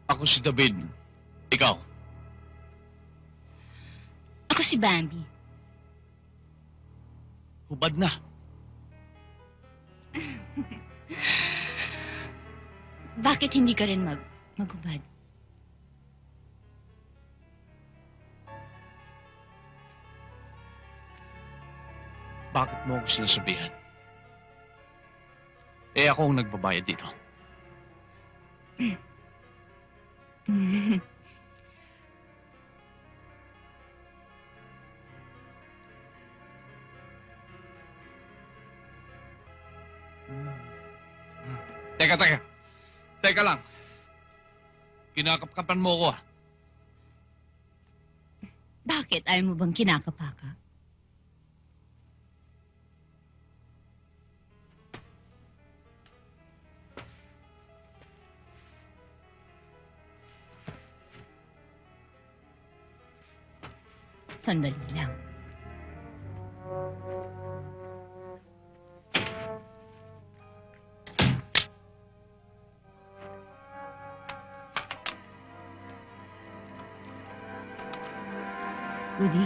Ako si David. Ikaw. Ako si Bambi. Hubad na. Bakit hindi ka rin maghubad? bakit mo ako sinasabihan? Eh, ako ang nagbabayad dito. Teka. Teka lang. Kinakapkapan mo ako, ah. Bakit? Ayaw mo bang kinakapaka? Sandali lang. Rudy.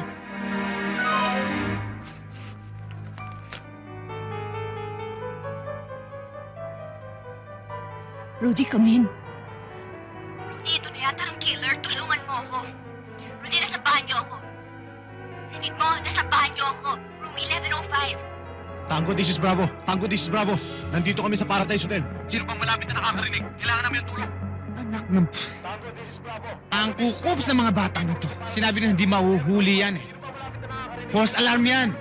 Rudy, come in. Rudy, ito na yata ang killer. Tulungan mo ako. Rudy, nasa banyo ako. Rinig mo, nasa banyo ako. Room 1105. Tango, this is Bravo. Tango, this is Bravo. Nandito kami sa Paradise Hotel. Sino pang malapit na nakakarinig? Kailangan namin ang tulong. Anak ng... Tango, this is Bravo. Ang kukups ng mga bata na to. Sinabi na hindi mahuhuli yan eh. False alarm yan.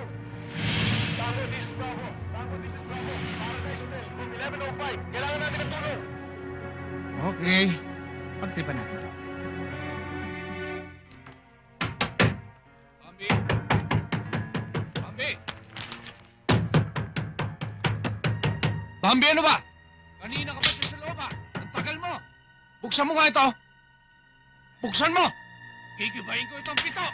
Tango, this is Bravo. Tango, this is Bravo. Paradise Hotel. Room 1105. Kailangan namin ang tulong. Okay. Pagtripan natin to. Bambi! Bambi! Bambi, ano ba? Kanina ka pa siya sa loob, ah. Ang tagal mo. Buksan mo nga ito. Buksan mo! Gigibahin ko itong pito.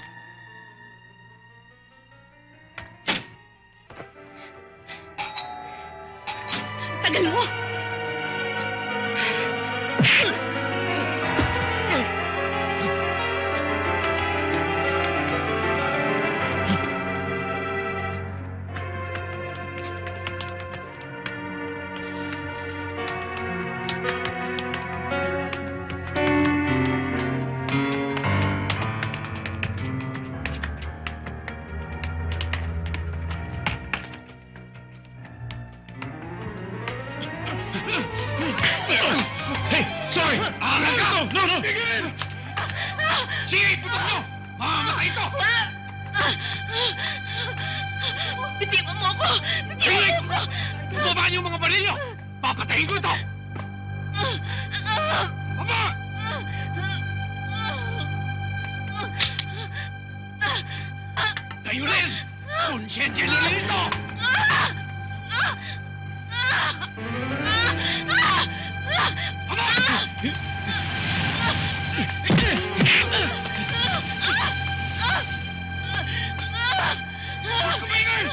Tagal mo! Hey! Sorry! Angal ka! No! Tigil! Sige, putok mo! Mamamatay ito! Bitiwan mo ako! Sige! Bumaba niyo yung mga barilyo! Papatayin ko ito! Baba! Kayo rin! Konsensya niyo rin ito! Huwag kumaingay!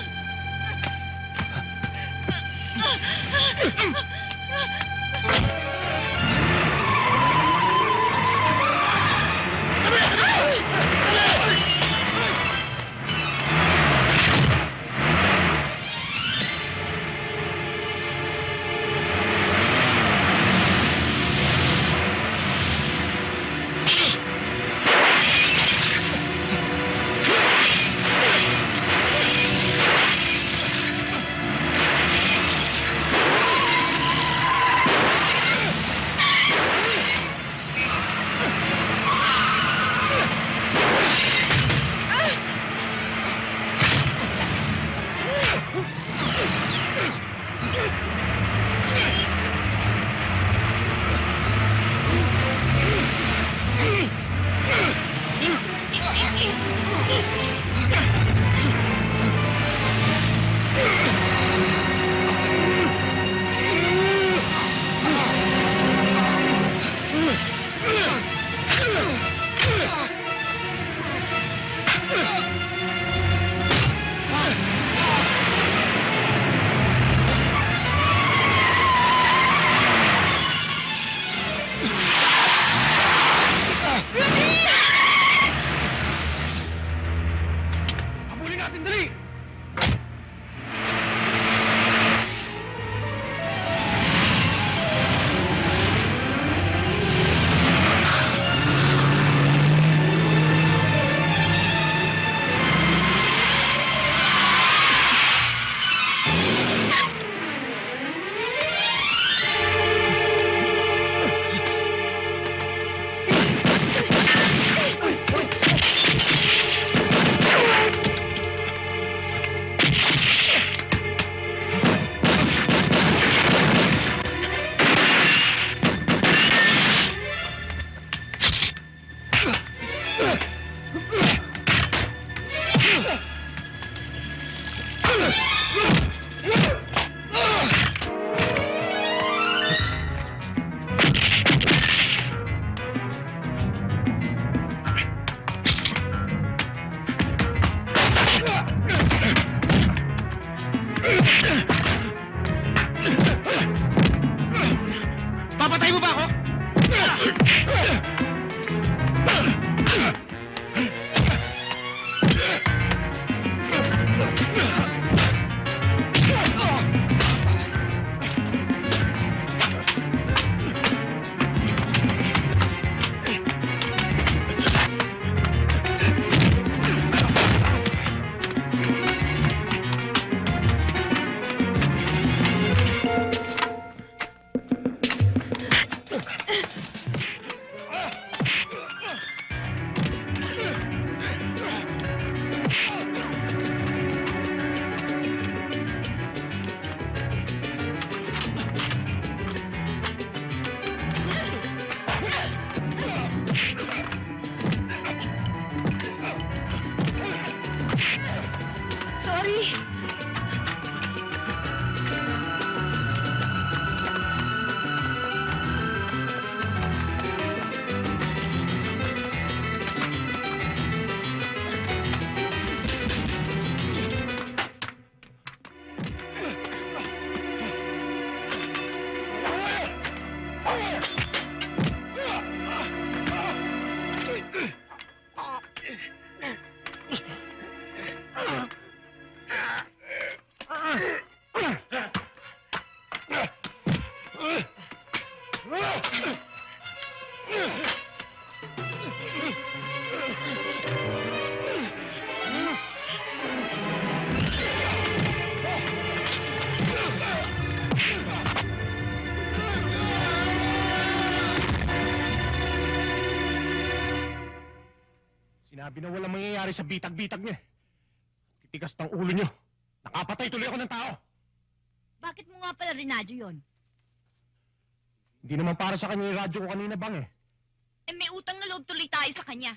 Habulin natin, dali! Sorry! Sinabi na walang mangyayari sa bitag-bitag niya. Titigas ng ulo niyo. Nakapatay tuloy ako ng tao. Bakit mo nga pala rinadyo yon? Hindi naman para sa kanya yung radyo ko kanina, Bang eh. Eh, may utang na loob tuloy tayo sa kanya.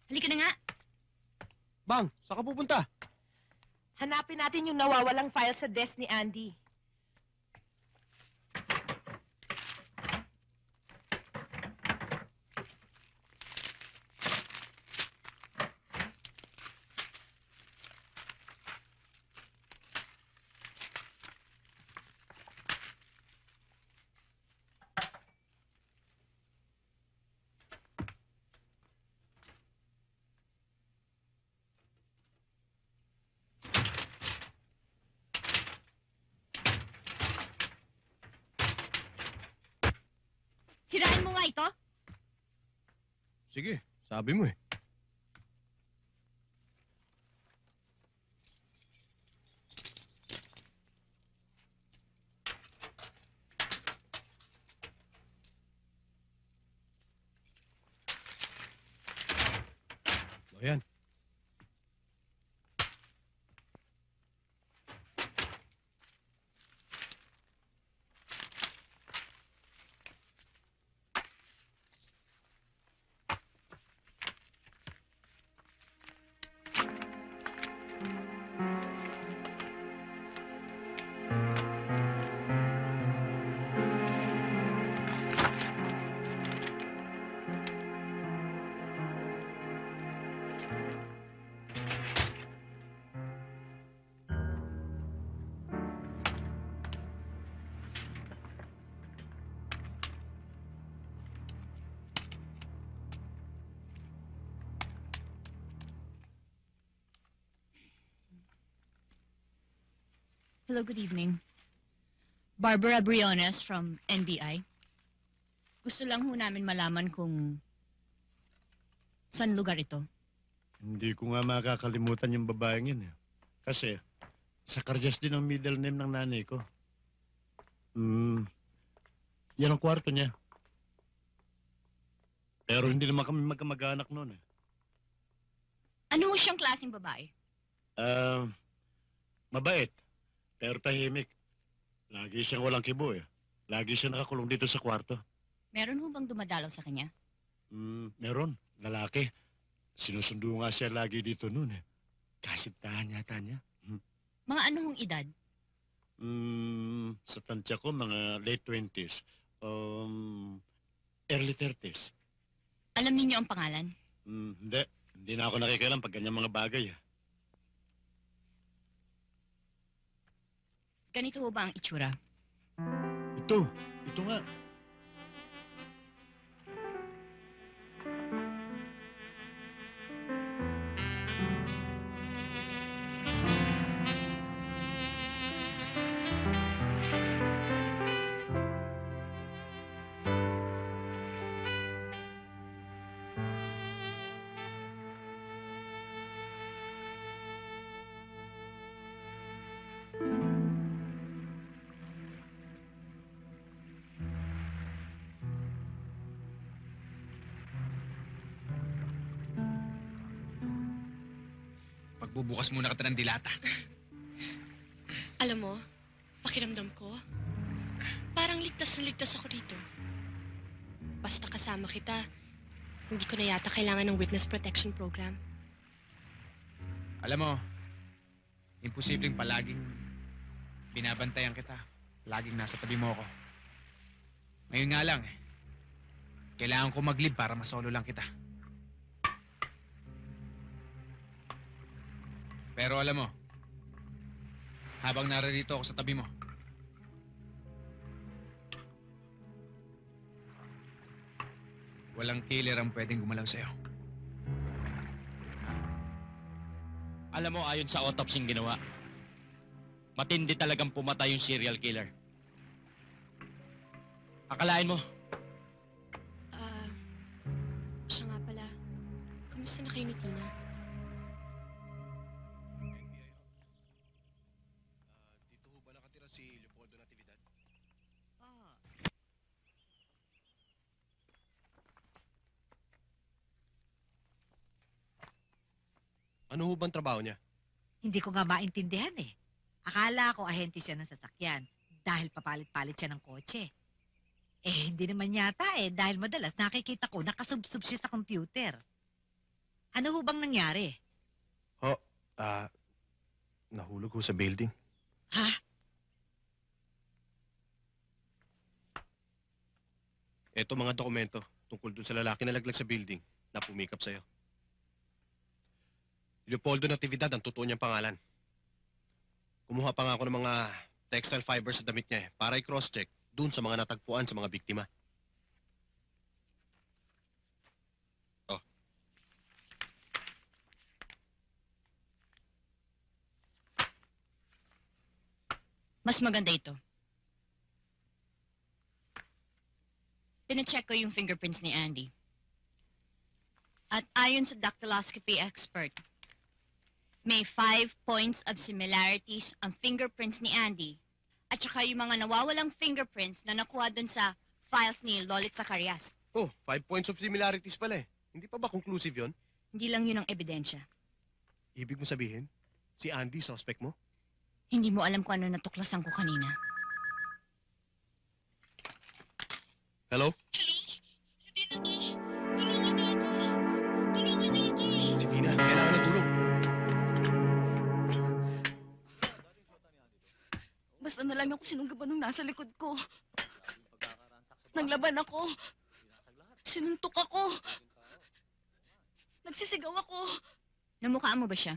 Halika na nga. Bang, saan ka pupunta? Hanapin natin yung nawawalang file sa desk ni Andy. Sirain mo nga ito? Sige, sabi mo eh. Ayan. Hello, good evening. Barbara Briones from NBI. Gusto lang ho namin malaman kung saan lugar ito. Hindi ko nga makakalimutan yung babaeng yun eh. Kasi, Zacarias din ang middle name ng nanay ko. Yan ang kwarto niya. Pero hindi naman kami magkamag-anak noon eh. Ano ho siyang klaseng babae? Mabait. Pero tahimik. Lagi siyang walang kibo eh. Lagi siya nakakulong dito sa kwarto. Meron ho bang dumadalaw sa kanya? Meron. Lalaki. Sinusundo nga siya lagi dito noon eh. Kasintahan yata niya. Mga ano hong edad? Sa tansya ko, mga late 20s. Early 30s. Alam ninyo ang pangalan? Hindi. Hindi na ako nakikialam pag ganyan mga bagay. Ganito ho ba ang itsura? Ito. Ito nga. Magbubukas muna kita ng dilata. Alam mo, pakiramdam ko, parang ligtas na ligtas ako dito. Basta kasama kita, hindi ko na yata kailangan ng witness protection program. Alam mo, imposibleng palaging binabantayan kita. Laging nasa tabi mo ako. Ngayon nga lang, kailangan ko mag-leave para masolo lang kita. Pero alam mo, habang naririto ako sa tabi mo, walang killer ang pwedeng gumalaw sa'yo. Alam mo, ayon sa autopsy ginawa, matindi talagang pumatay yung serial killer. Akalain mo, Siya nga pala. Kamusta na kayo ni Tina? Dito ho ba nakatira si Leopoldo Natividad? Ano ho bang trabaho niya? Hindi ko nga maintindihan eh. Akala ko ahente siya ng sasakyan dahil papalit-palit siya ng kotse. Eh, hindi naman yata eh dahil madalas nakikita ko nakasubsub siya sa computer. Ano ho bang nangyari? Nahulog ho sa building. Ha? Eto mga dokumento tungkol dun sa lalaki na laglag sa building na pumikap sa'yo. Leopoldo Natividad ang totoo niyang pangalan. Kumuha pa nga ako ng mga textile fibers sa damit niya para i-cross-check dun sa mga natagpuan sa mga biktima. Mas maganda ito. Pinacheck ko yung fingerprints ni Andy. At ayon sa dactyloscopy expert, may 5 points of similarities ang fingerprints ni Andy at saka yung mga nawawalang fingerprints na nakuha dun sa files ni Lolit Zacarias. 5 points of similarities pala eh. Hindi pa ba conclusive yon? Hindi lang yun ang ebidensya. Ibig mo sabihin, si Andy suspect mo? Hindi mo alam kung ano natuklasan ko kanina. Hello? Hello? Si Tina to. Tulungan niyo ako. Tulungan niyo ako. Si Tina, kailangan ng tulong. Basta na lang ako sinunggaban nung nasa likod ko. Naglaban ako. Sinuntok ako. Nagsisigaw ako. Namukhaan mo ba siya?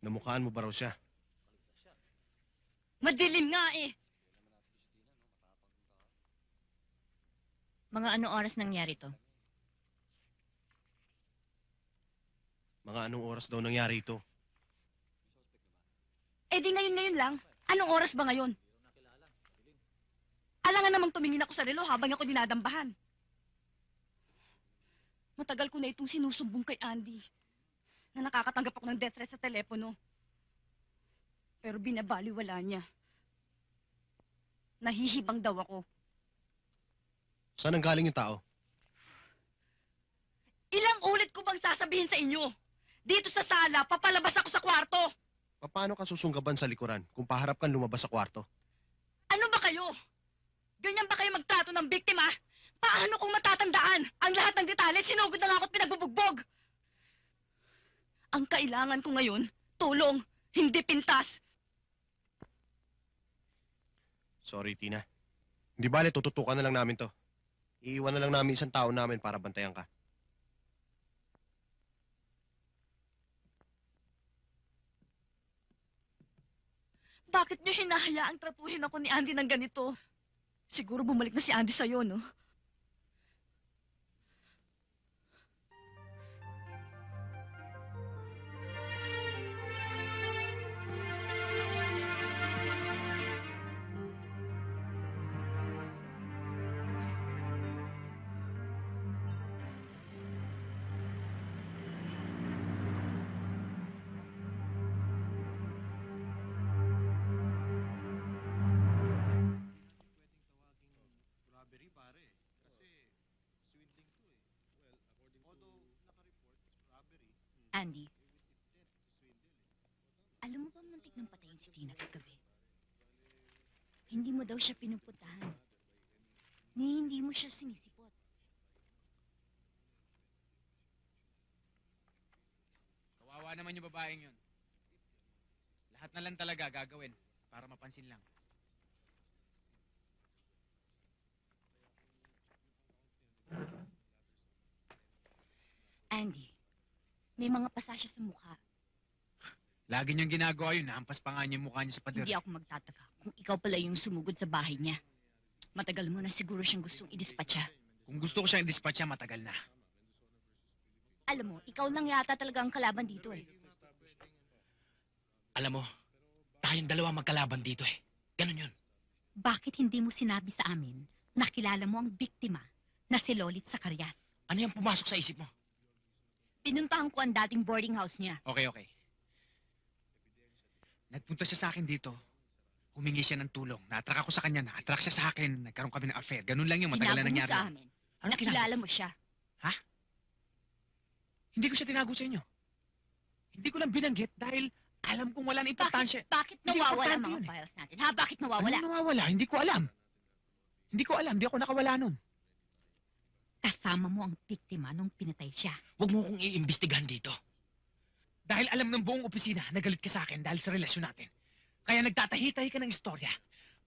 Namukhaan mo ba raw siya? Madilim nga eh. Mga ano oras nangyari to? Mga anong oras daw nangyari ito? Eh di ngayon lang. Anong oras ba ngayon? Alangan namang tumingin ako sa relo habang ako dinadambahan. Matagal ko na itong sinusumbong kay Andy na nakakatanggap ako ng death threat sa telepono. Pero binabaliwala niya. Nahihibang daw ako. Saan ang galing yung tao? Ilang ulit ko bang sasabihin sa inyo? Dito sa sala, papalabas ako sa kwarto. Paano ka susunggaban sa likuran kung paharap kang lumabas sa kwarto? Ano ba kayo? Ganyan ba kayo magtrato ng biktima? Paano kung matatandaan? Ang lahat ng detalye, sinugod na nga ako't pinagbubugbog. Ang kailangan ko ngayon, tulong, hindi pintas. Sorry, Tina. Hindi bale, tututukan na lang namin to. Iiwan na lang namin isang tao namin para bantayan ka. Bakit niyo hinahayaang tratuhin ako ni Andy ng ganito? Siguro bumalik na si Andy sa'yo, no? Andy, alam mo ba muntik nang patayin si Tina kagabi? Hindi mo daw siya pinupuntahan. Ni hindi mo siya sinisipot. Kawawa naman yung babaeng yun. Lahat na lang talaga gagawin para mapansin lang. Andy, may mga pasasya sa mukha. Lagi niyang ginagawa yun. Nahampas pa nga niya yung mukha niya sa pader. Hindi ako magtataka kung ikaw pala yung sumugod sa bahay niya. Matagal mo na siguro siyang gustong idispatcha. Kung gusto ko siyang dispatcha, matagal na. Alam mo, ikaw lang yata talaga ang kalaban dito eh. Alam mo, tayong dalawa magkalaban dito eh. Ganun yun. Bakit hindi mo sinabi sa amin na kilala mo ang biktima na si Lolit Zacarias? Ano yung pumasok sa isip mo? Pinuntahan ko ang dating boarding house niya. Okay. Nagpunta siya sa akin dito. Humingi siya ng tulong. Na-attract ako sa kanya. Na-attract siya sa akin. Nagkaroon kami ng affair. Ganun lang yung matagal na Tinago mo nangyari. sa amin. Ano Nakilala mo siya. Hindi ko siya tinago sa inyo. Hindi ko lang binanggit dahil alam kong wala na importansya. Bakit Hindi nawawala importante mga yun eh. files natin? Ha? Bakit nawawala? Ano nawawala? Hindi ko alam. Hindi ako nakawala nun. Kasama mo ang biktima nung pinatay siya. Huwag mo kong iimbestigahan dito. Dahil alam ng buong opisina, nagalit ka sa akin dahil sa relasyon natin. Kaya nagtatahi-tahi ka ng istorya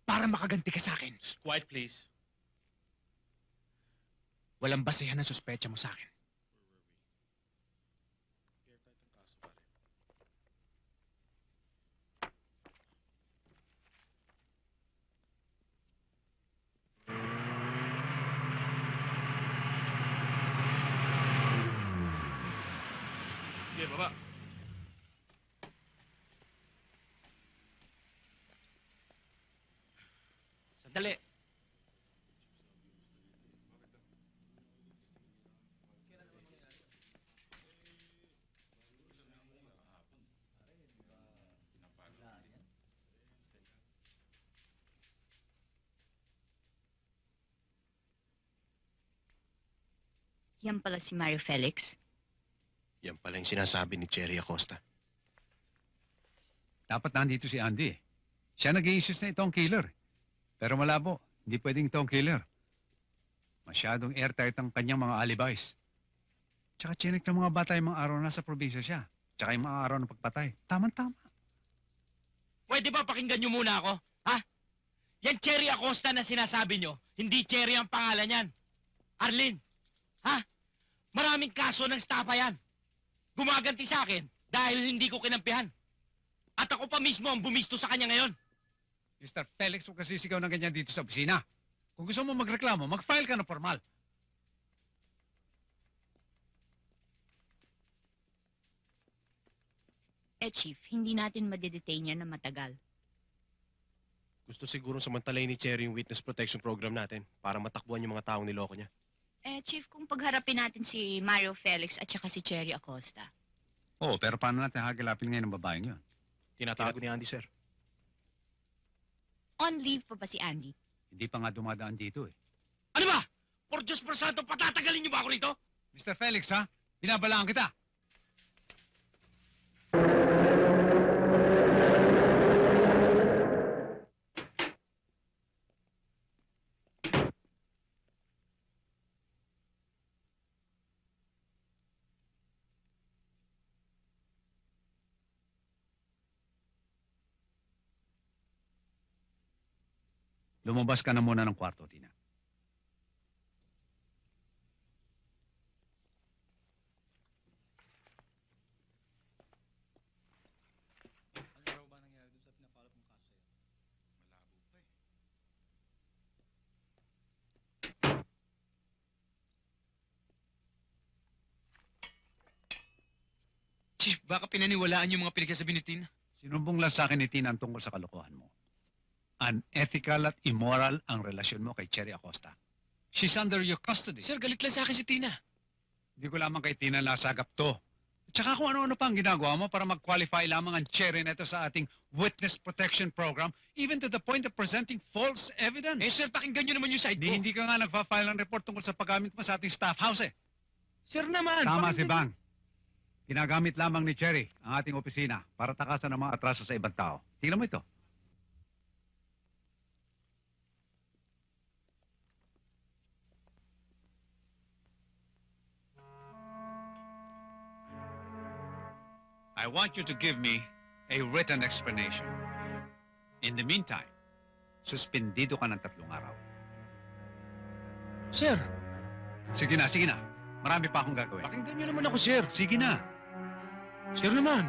para makaganti ka sa akin. Quiet, please. Walang basehan ng suspecha mo sa akin. Sige, baba. Sandali. Yan pala si Mario Felix. Yan pala yung sinasabi ni Cherry Acosta. Dapat nandito si Andy eh. Siya nag-i-insist na ito ang killer. Pero malabo, hindi pwedeng ito ang killer. Masyadong airtight ang kanyang mga alibis. Tsaka chinik ng mga bata yung mga araw na sa probinsya siya. Tsaka yung mga araw ng pagpatay. Tama-tama. Pwede ba pakinggan niyo muna ako? Ha? Yan Cherry Acosta na sinasabi niyo, hindi Cherry ang pangalan niyan. Arlene, ha? Maraming kaso ng stapa yan. Gumaganti sa akin dahil hindi ko kinampihan. At ako pa mismo ang bumisto sa kanya ngayon. Mr. Felix, huwag kasi sigaw ng ganyan dito sa opisina. Kung gusto mo magreklamo, mag-file ka na formal. Chief, hindi natin madedetain yan na matagal. Gusto siguro samantalayin ni Cherry yung witness protection program natin para matakbuhan yung mga taong niloko niya. Chief, kung pagharapin natin si Mario Felix at saka si Cherry Acosta. Oo, pero paano natin hagilapin ngayon ng babaeng yun? Tinatago ni Andy, sir. On leave pa ba si Andy? Hindi pa nga dumadaan dito eh. Ano ba? Por Diyos por Santo, patatagalin niyo ba ako rito? Mr. Felix, ha? Binabalaan kita. Lumabas ka na muna ng kwarto, Tina. Chief, baka pinaniwalaan yung mga pinagsasabi ni Tina. Sinumbong lang sa akin ni Tina ang tungkol sa kalokohan mo. Unethical at immoral ang relasyon mo kay Cherry Acosta. She's under your custody. Sir, galit lang sa akin si Tina. Hindi ko lamang kay Tina nasagap to. Tsaka kung ano-ano pa ang ginagawa mo para mag-qualify lamang ang Cherry neto sa ating witness protection program, even to the point of presenting false evidence. Sir, pakinggan nyo naman yung side ko. Hindi ka nga nagpa-file ng report tungkol sa paggamit mo sa ating staff house eh. Sir naman. Tama si Bang. Ginagamit lamang ni Cherry ang ating opisina para takasan ng mga atraso sa ibang tao. Tingnan mo ito. I want you to give me a written explanation. In the meantime, suspendido ka ng 3 araw. Sir, Sige na, sige na. Marami pa akong gagawin. pakinggan niyo naman ako, sir. Sige na. Sir naman.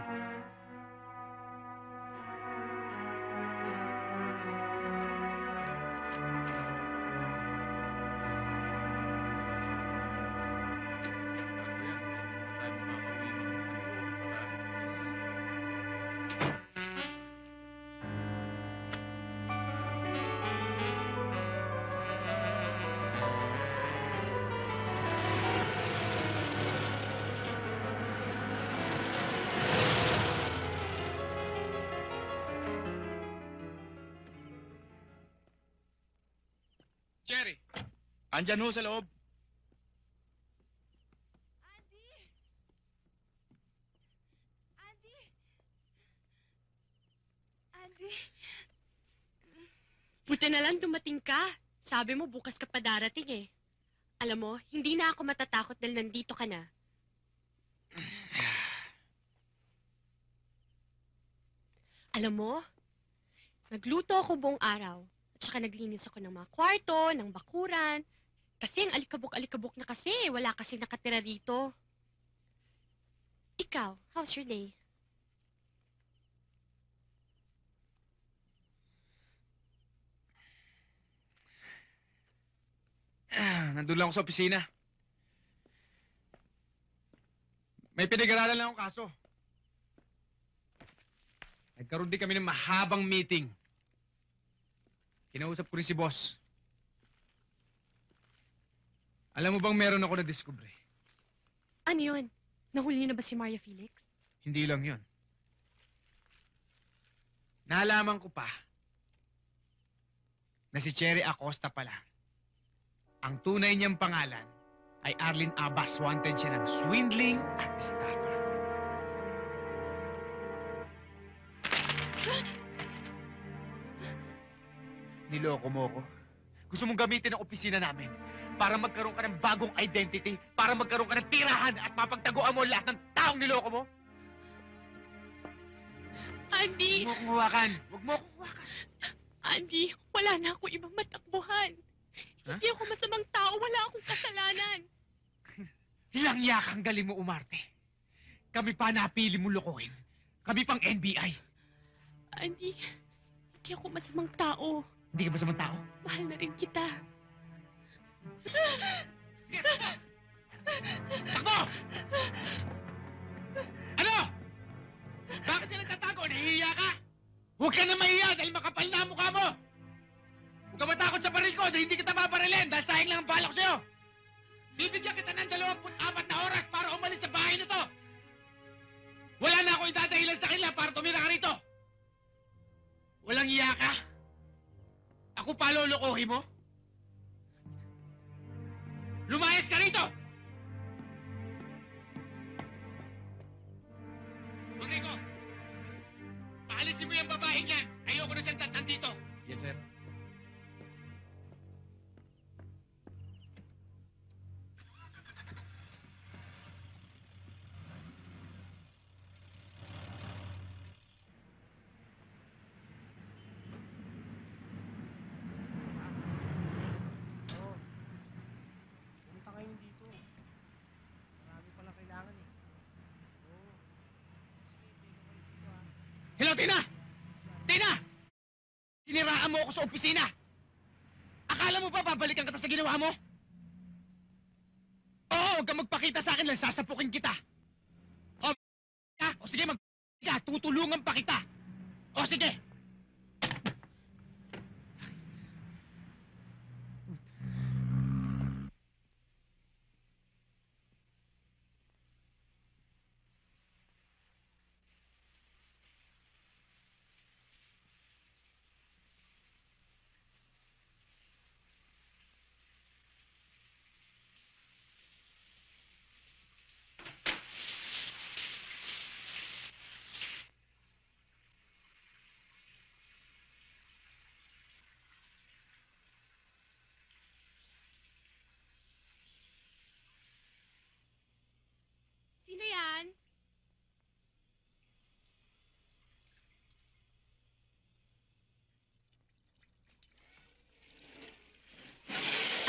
Jerry! Andyan ho sa loob. Andy! Andy! Andy! Buti na lang dumating ka. Sabi mo bukas ka pa darating eh. Alam mo, hindi na ako matatakot dahil nandito ka na. Alam mo, nagluto ako buong araw. At saka naglinis ako ng mga kwarto, ng bakuran. Kasi ang alikabok-alikabok na kasi, wala kasi nakatira rito. Ikaw, how's your day? Nandun lang ako sa opisina. May pinag-aralan lang akong kaso. Nagkaroon din kami ng mahabang meeting. Kinausap ko rin si boss. Alam mo bang meron ako na-discover? Ano yun? Nahuli niyo na ba si Maria Felix? Hindi lang yun. Nalaman ko pa na si Cherry Acosta pala. Ang tunay niyang pangalan ay Arlene Abbas. Wanted siya ng swindling at estafa. Niloko mo ko. Gusto mong gamitin ang opisina namin para magkaroon ka ng bagong identity, para magkaroon ka ng tirahan at mapagtaguan mo lahat ng taong niloko mo? Andy! Huwag mo akong hawakan. Huwag mo akong hawakan. Andy, wala na ako ibang matakbuhan. Huh? Hindi ako masamang tao, wala akong kasalanan. Langya kang galing mo umarte. Kami pa napili mo lokohin. Kami pang NBI. Andy, hindi ako masamang tao. Hindi ka ba samang tao? Mahal na rin kita. Sige, takbo! Takbo! Ano? Bakit ka nagtatago? Nahihiya ka? Huwag ka na mahiya dahil makapal na ang mukha mo! Huwag ka matakot sa baril ko dahil hindi kita paparilin dahil sayang lang ang balak sa'yo! Bibigyan kita ng 24 na oras para umalis sa bahay na to! Wala na akong idadahilan sa kanila para tumira ka rito! Walang iya ka? Ako pa lolokohin mo? Lumayas ka rito! Enrico! Paalisin mo yung babaeng yan! Ayoko na siyang nandito! Yes, sir. Hello, Tina! Tina! Siniraan mo ako sa opisina! Akala mo ba babalikan kita sa ginawa mo? Oo, huwag kang magpakita sa akin lang, sasapukin kita! O sige, tutulungan pa kita! O sige!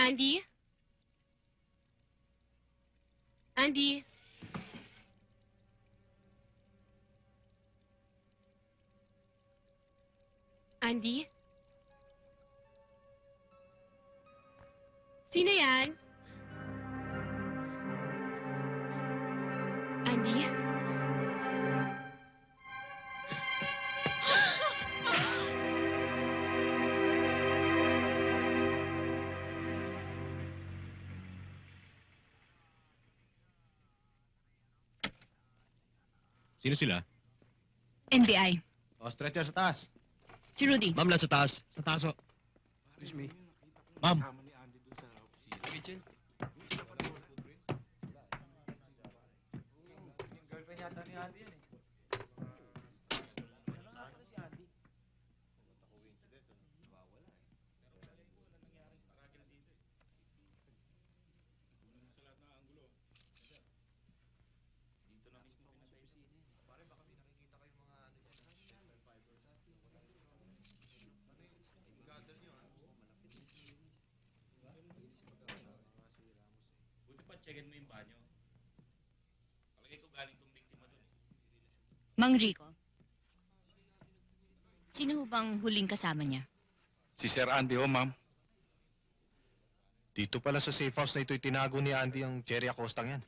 Andy? Andy? Andy? Sino yan? Andy? Sino sila? NBI. O, stretcher sa taas. Si Rudy. Ma'am, nasa taas. Sa taas, o. Excuse me. Ma'am. Rachel? Girlfriend yata ni Andy yan eh. Checkin mo yung banyo. Palagay ko galing tong biktima dun eh. Mang Rico. Sino ho bang huling kasama niya? Si Sir Andy ho, ma'am. Dito pala sa safe house na ito'y tinago ni Andy ang Cherry Acostang yan.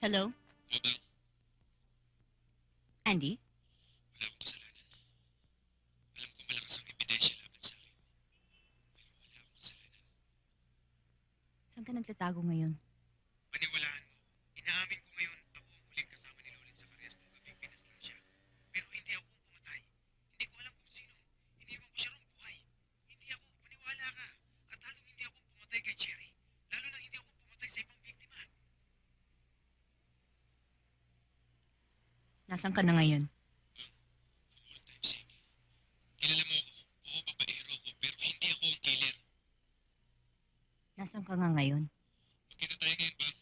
Hello? Andy? Wala akong kasalanan. Alam ko malakas ang ebidensya laban sa akin. Pero wala akong kasalanan. Saan ka nagtatago ngayon? Paniwalaan mo, inaamin ko ngayon ako ang huling kasama ni Lolit sa Carias nung gabing pinaslang siya. Pero hindi ako ang pumatay. Hindi ko alam kung sino. Iniwan ko siya rong buhay. Hindi ako, paniwala ka. At halong hindi ako ang pumatay kay Cherry. Lalo na hindi ako ang pumatay sa ibang biktima. Nasaan ka na ngayon? All time sake. Kilala mo ako. Oo, babaero ko. Pero hindi ako ang killer. Nasaan ka nga ngayon? Magkita tayo ngayon, Bang.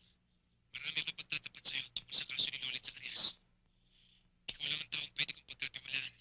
Marami akong pagtatapat sa'yo tungkol sa kaso ni Lolit sa Carias. Ikaw lang ang taong pwede kong pagkatiwalaan.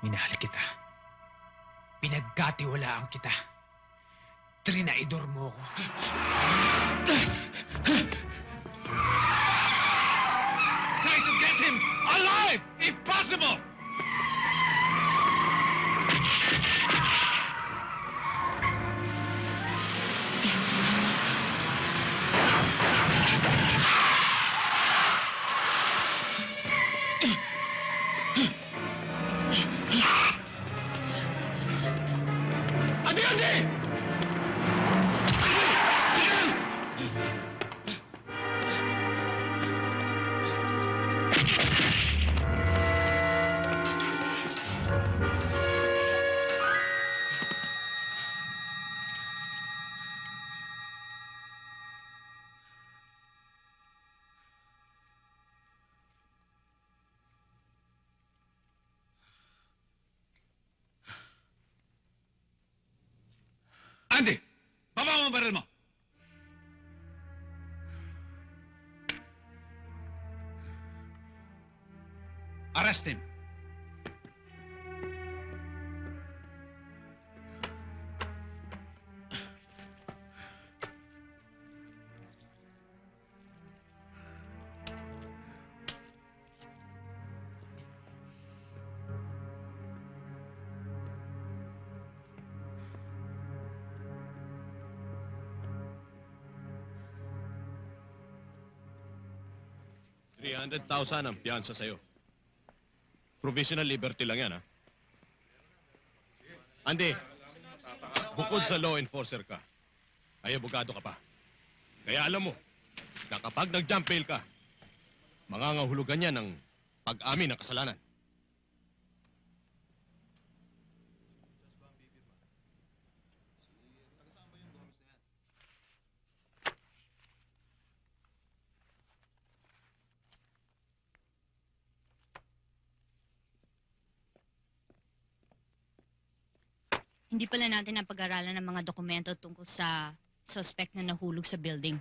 Minahal kita. Pinagkatiwalaan kita. Trinaidor mo ko. Try to get him alive, if possible! Andy! Baba mo ang baril mo! Arrest him! $300,000 ang piyansa sa'yo. Provisional liberty lang yan, ha? Andy, bukod sa law enforcer ka, ay abogado ka pa. Kaya alam mo, na kapag nag-jump bail ka, mangangahulugan yan ng pag-amin ng kasalanan. Hindi pala natin napag-aralan ng mga dokumento tungkol sa suspect na nahulog sa building.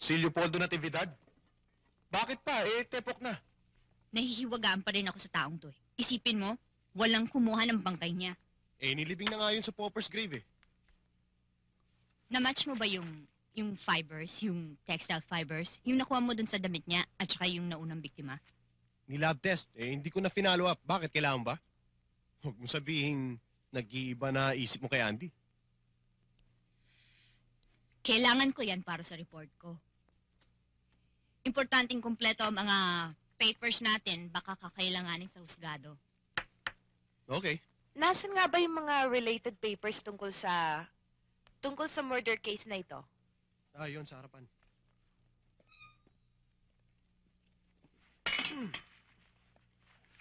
Si Leopoldo Natividad? Bakit pa? Tepok na. Nahihiwagaan pa rin ako sa taong to eh. Isipin mo, walang kumuha ng bangkay niya. Nilibing na nga yun sa pauper's grave, eh. Na-match mo ba yung fibers, yung textile fibers, yung nakuha mo dun sa damit niya at saka yung naunang biktima? Ni-lab test. Hindi ko na finalo up. Bakit? Kailangan ba? Huwag mo sabihin nag-iiba na isip mo kay Andy. Kailangan ko yan para sa report ko. Importanteng kumpleto ang mga papers natin, baka kakailanganin sa husgado. Okay. Nasaan nga ba yung mga related papers tungkol sa murder case na ito? Yun, sa harapan.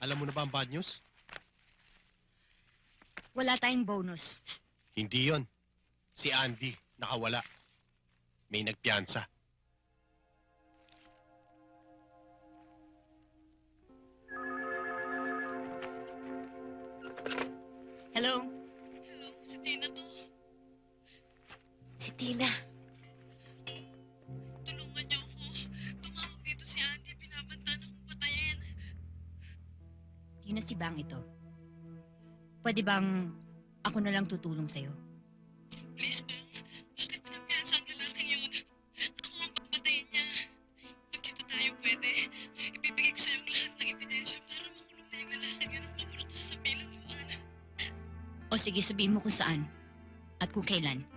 Alam mo na ba ang bad news? Wala tayong bonus. Hindi yon. Si Andy, nakawala. May nagpiyansa. Hello? Hello, si Tina to. Si Tina. Tulungan niyo ako. Tumawag dito si Andy. Binabantaan akong patayin. Tina, si Bang ito. Pwede bang ako na lang tutulong sa'yo? Please, Bang. Bakit pinagpiyansa ang lalaking yun? Ako ang papatayin niya. Magkita tayo pwede. Ibibigay ko sa'yo ang lahat ng ebidensya para makulong na yung lalaking yun at mapulot ko sa bilangguan. O sige, sabihin mo kung saan at kung kailan.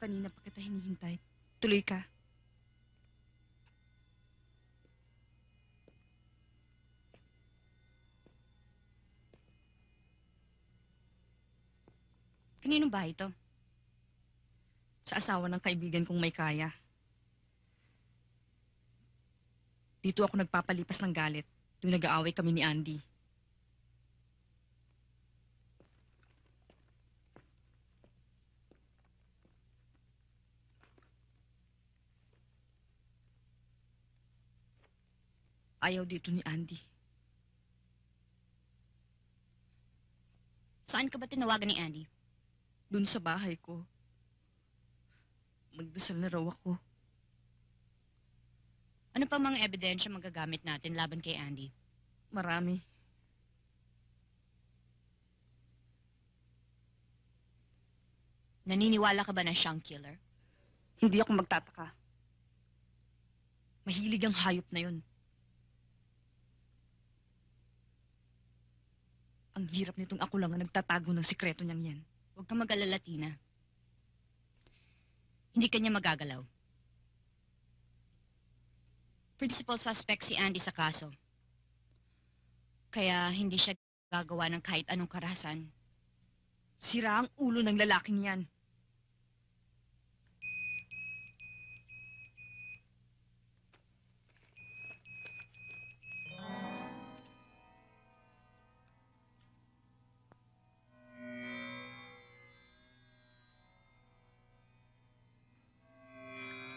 Kanina pa kita hinihintay. Tuloy ka. Kaninong bahay ito? Sa asawa ng kaibigan kong may kaya. Dito ako nagpapalipas ng galit tuwing nag-aaway kami ni Andy. Ayaw dito ni Andy. Saan ka ba tinawagan ni Andy? Doon sa bahay ko. Magdasal na raw ako. Ano pa mga ebidensya magagamit natin laban kay Andy? Marami. Naniniwala ka ba na siyang killer? Hindi ako magtataka. Mahilig ang hayop na yun. Ang hirap nitong ako lang ang nagtatago ng sikreto niyang yan. Huwag kang mag-alala, Tina. Hindi kanya magagalaw. Principal suspect si Andy sa kaso. Kaya hindi siya gagawa ng kahit anong karahasan. Sira ang ulo ng lalaking yan.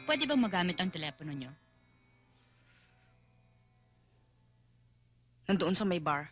Pwede bang magamit ang telepono niyo? Nandoon sa may bar.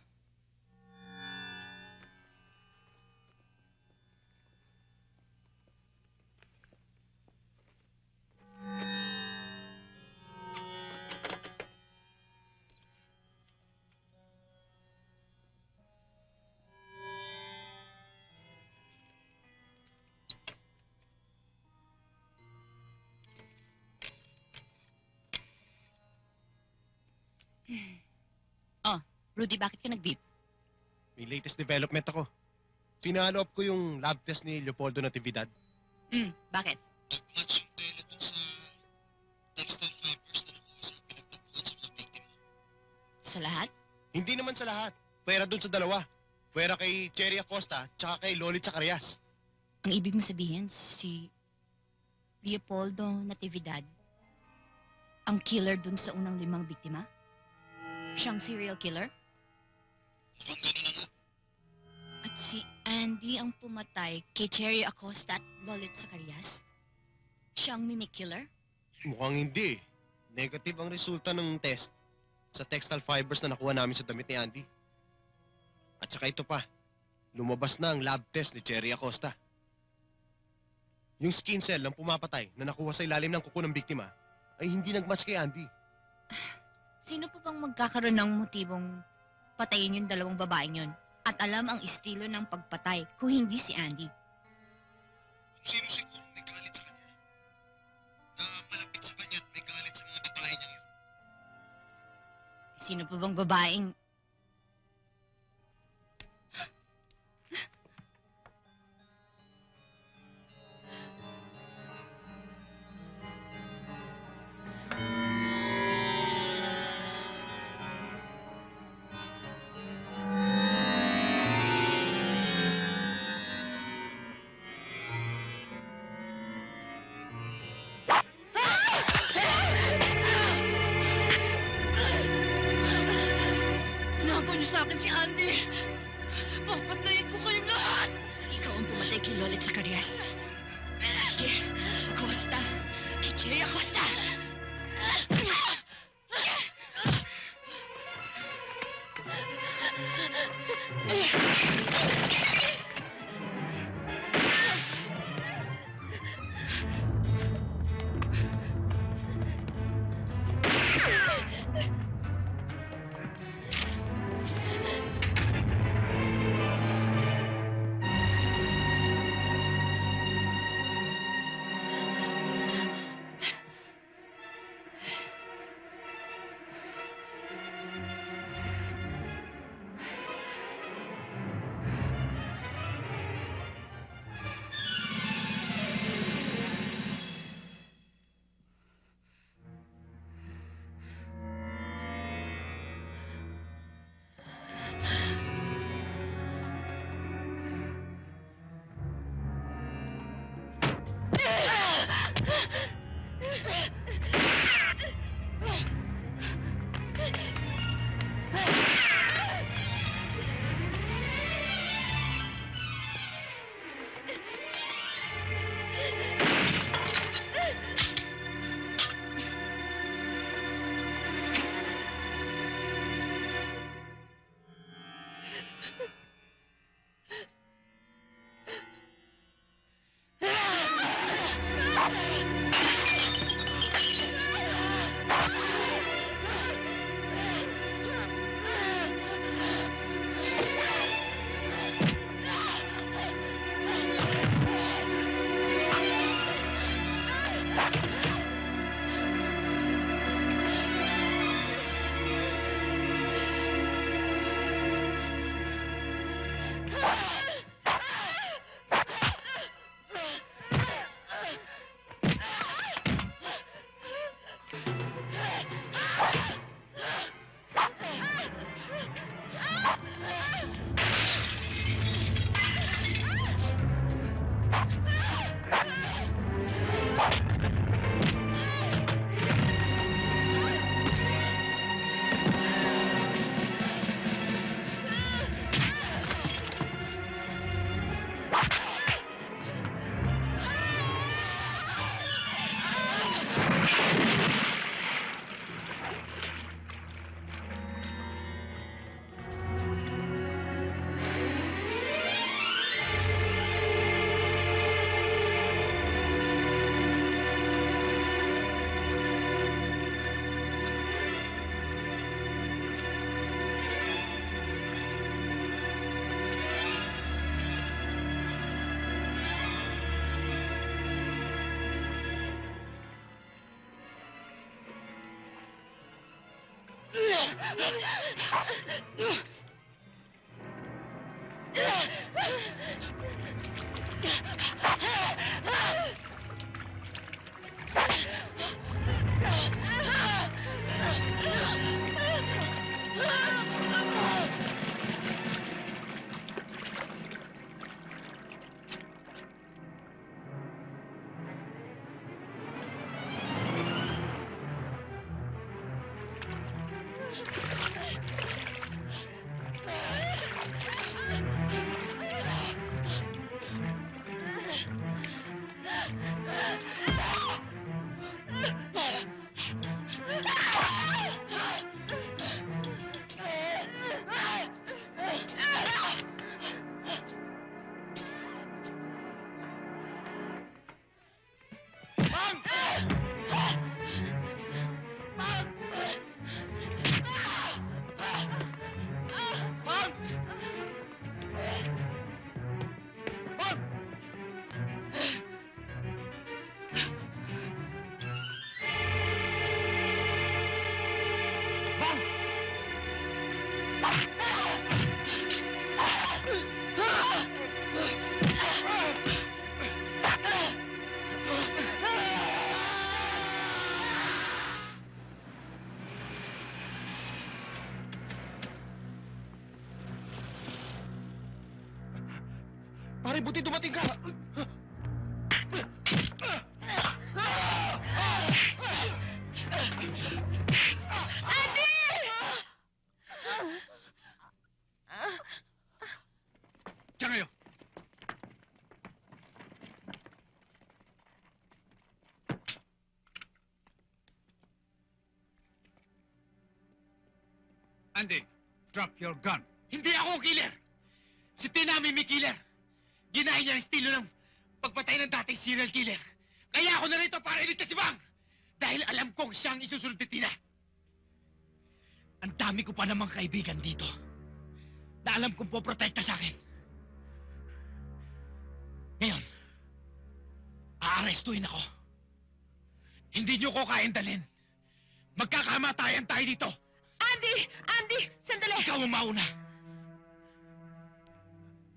Oh, Rudy, bakit ka nag-beep? May latest development ako. Sinalo up ko yung lab test ni Leopoldo Natividad. Bakit? Nag-match yung tela dun sa textile fibers na nakuha sa pinagtagpuan sa mga biktima. Sa lahat? Hindi naman sa lahat. Pwera dun sa dalawa. Pwera kay Cherry Acosta tsaka kay Lolit Zacarias. Ang ibig mo sabihin, si Leopoldo Natividad, ang killer dun sa unang 5 biktima? Siyang serial killer? Mukhang gano'n na nga. At si Andy ang pumatay kay Cherry Acosta at Lolit Zacarias? Siyang mimic killer? Mukhang hindi. Negative ang resulta ng test sa textile fibers na nakuha namin sa damit ni Andy. At saka ito pa, lumabas na ang lab test ni Cherry Acosta. Yung skin cell ng pumapatay na nakuha sa ilalim ng kuko ng biktima ay hindi nag-match kay Andy. Sino pa bang magkakaroon ng motibong patayin yung 2 babaeng yun? At alam ang estilo ng pagpatay kung hindi si Andy? Sino siguro may galit sa kanya? Na malapit sa kanya at may galit sa mga babae niya yun. Sino pa bang babaeng... Nagawa niyo sa akin si Andy. Papatayin ko kayong lahat. Ikaw ang pumatay kay Lolit Zacarias. Kay Acosta. Kay Cherry Acosta. Pare, buti dumating ka! Diyan kayo! Andy, drop your gun. Hindi ako ang killer! Si Tinami may killer! Ginaya niya ang estilo ng pagpatay ng dating serial killer. Kaya ako narito para iligtas si Bang! Dahil alam kong siyang isusunod ni Tina. Ang dami ko pa namang kaibigan dito na alam kong poprotekta sa akin. Ngayon, aarestuhin ako. Hindi niyo ko kayang dalhin. Magkakamatayan tayo dito. Andy! Andy! Sandali! Ikaw ang mauna.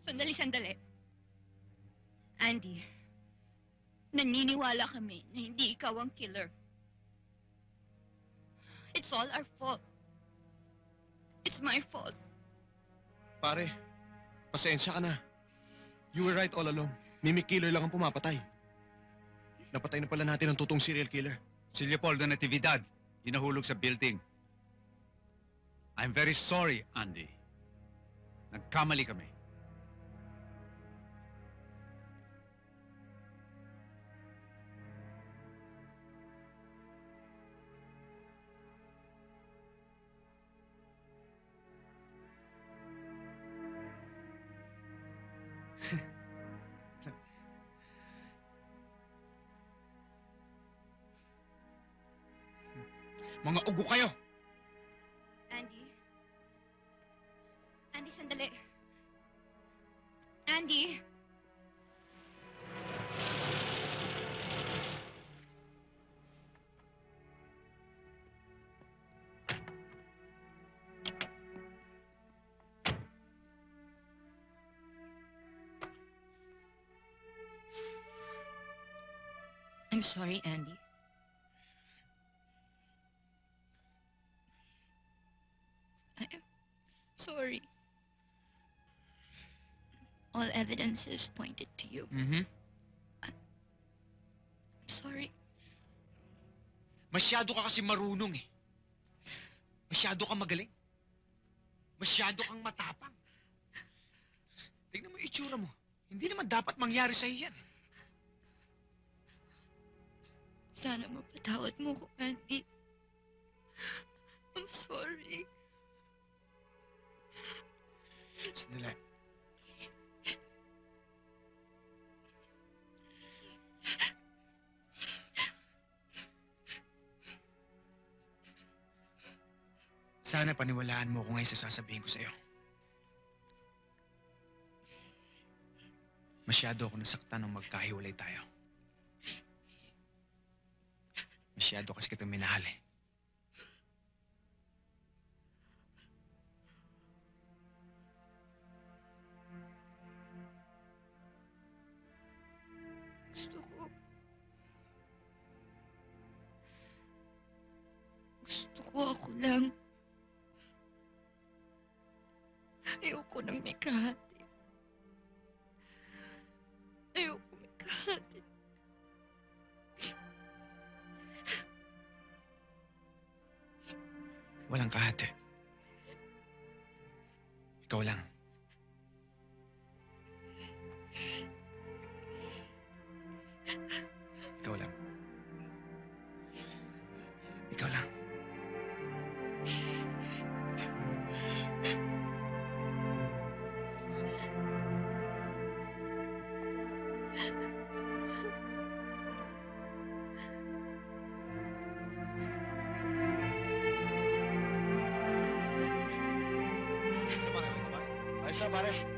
Sandali. Andy, naniniwala kami na hindi ikaw ang killer. It's all our fault. It's my fault. Pare, pasensya ka na. You were right all along. Mimi killer lang ang pumapatay. Napatay na pala natin ang totoong serial killer. Si Leopoldo Natividad, yung nahulog sa building. I'm very sorry, Andy. Nagkamali kami. Mga ugo kayo! Andy? Andy, sandali. Andy? I'm sorry, Andy. I'm sorry. All evidences pointed to you. Mm-hmm. I'm sorry. Masyado ka kasi marunong eh. Masyado kang magaling. Masyado kang matapang. Tingnan mo yung itsura mo. Hindi naman dapat mangyari sa'yo yan. Sana mapatawad mo ko, Andy. I'm sorry. Sandali. Sana paniwalaan mo ko ngayon sa sasabihin ko sa'yo. Masyado ako nasaktan nung magkahiwalay tayo. Masyado kasi kitang minahal eh. Gusto ko ako lang. Ayoko nang may kahati. Ayoko may kahati. Walang kahati. Ikaw lang. Ikaw lang. Ikaw lang. Ayos na, pare.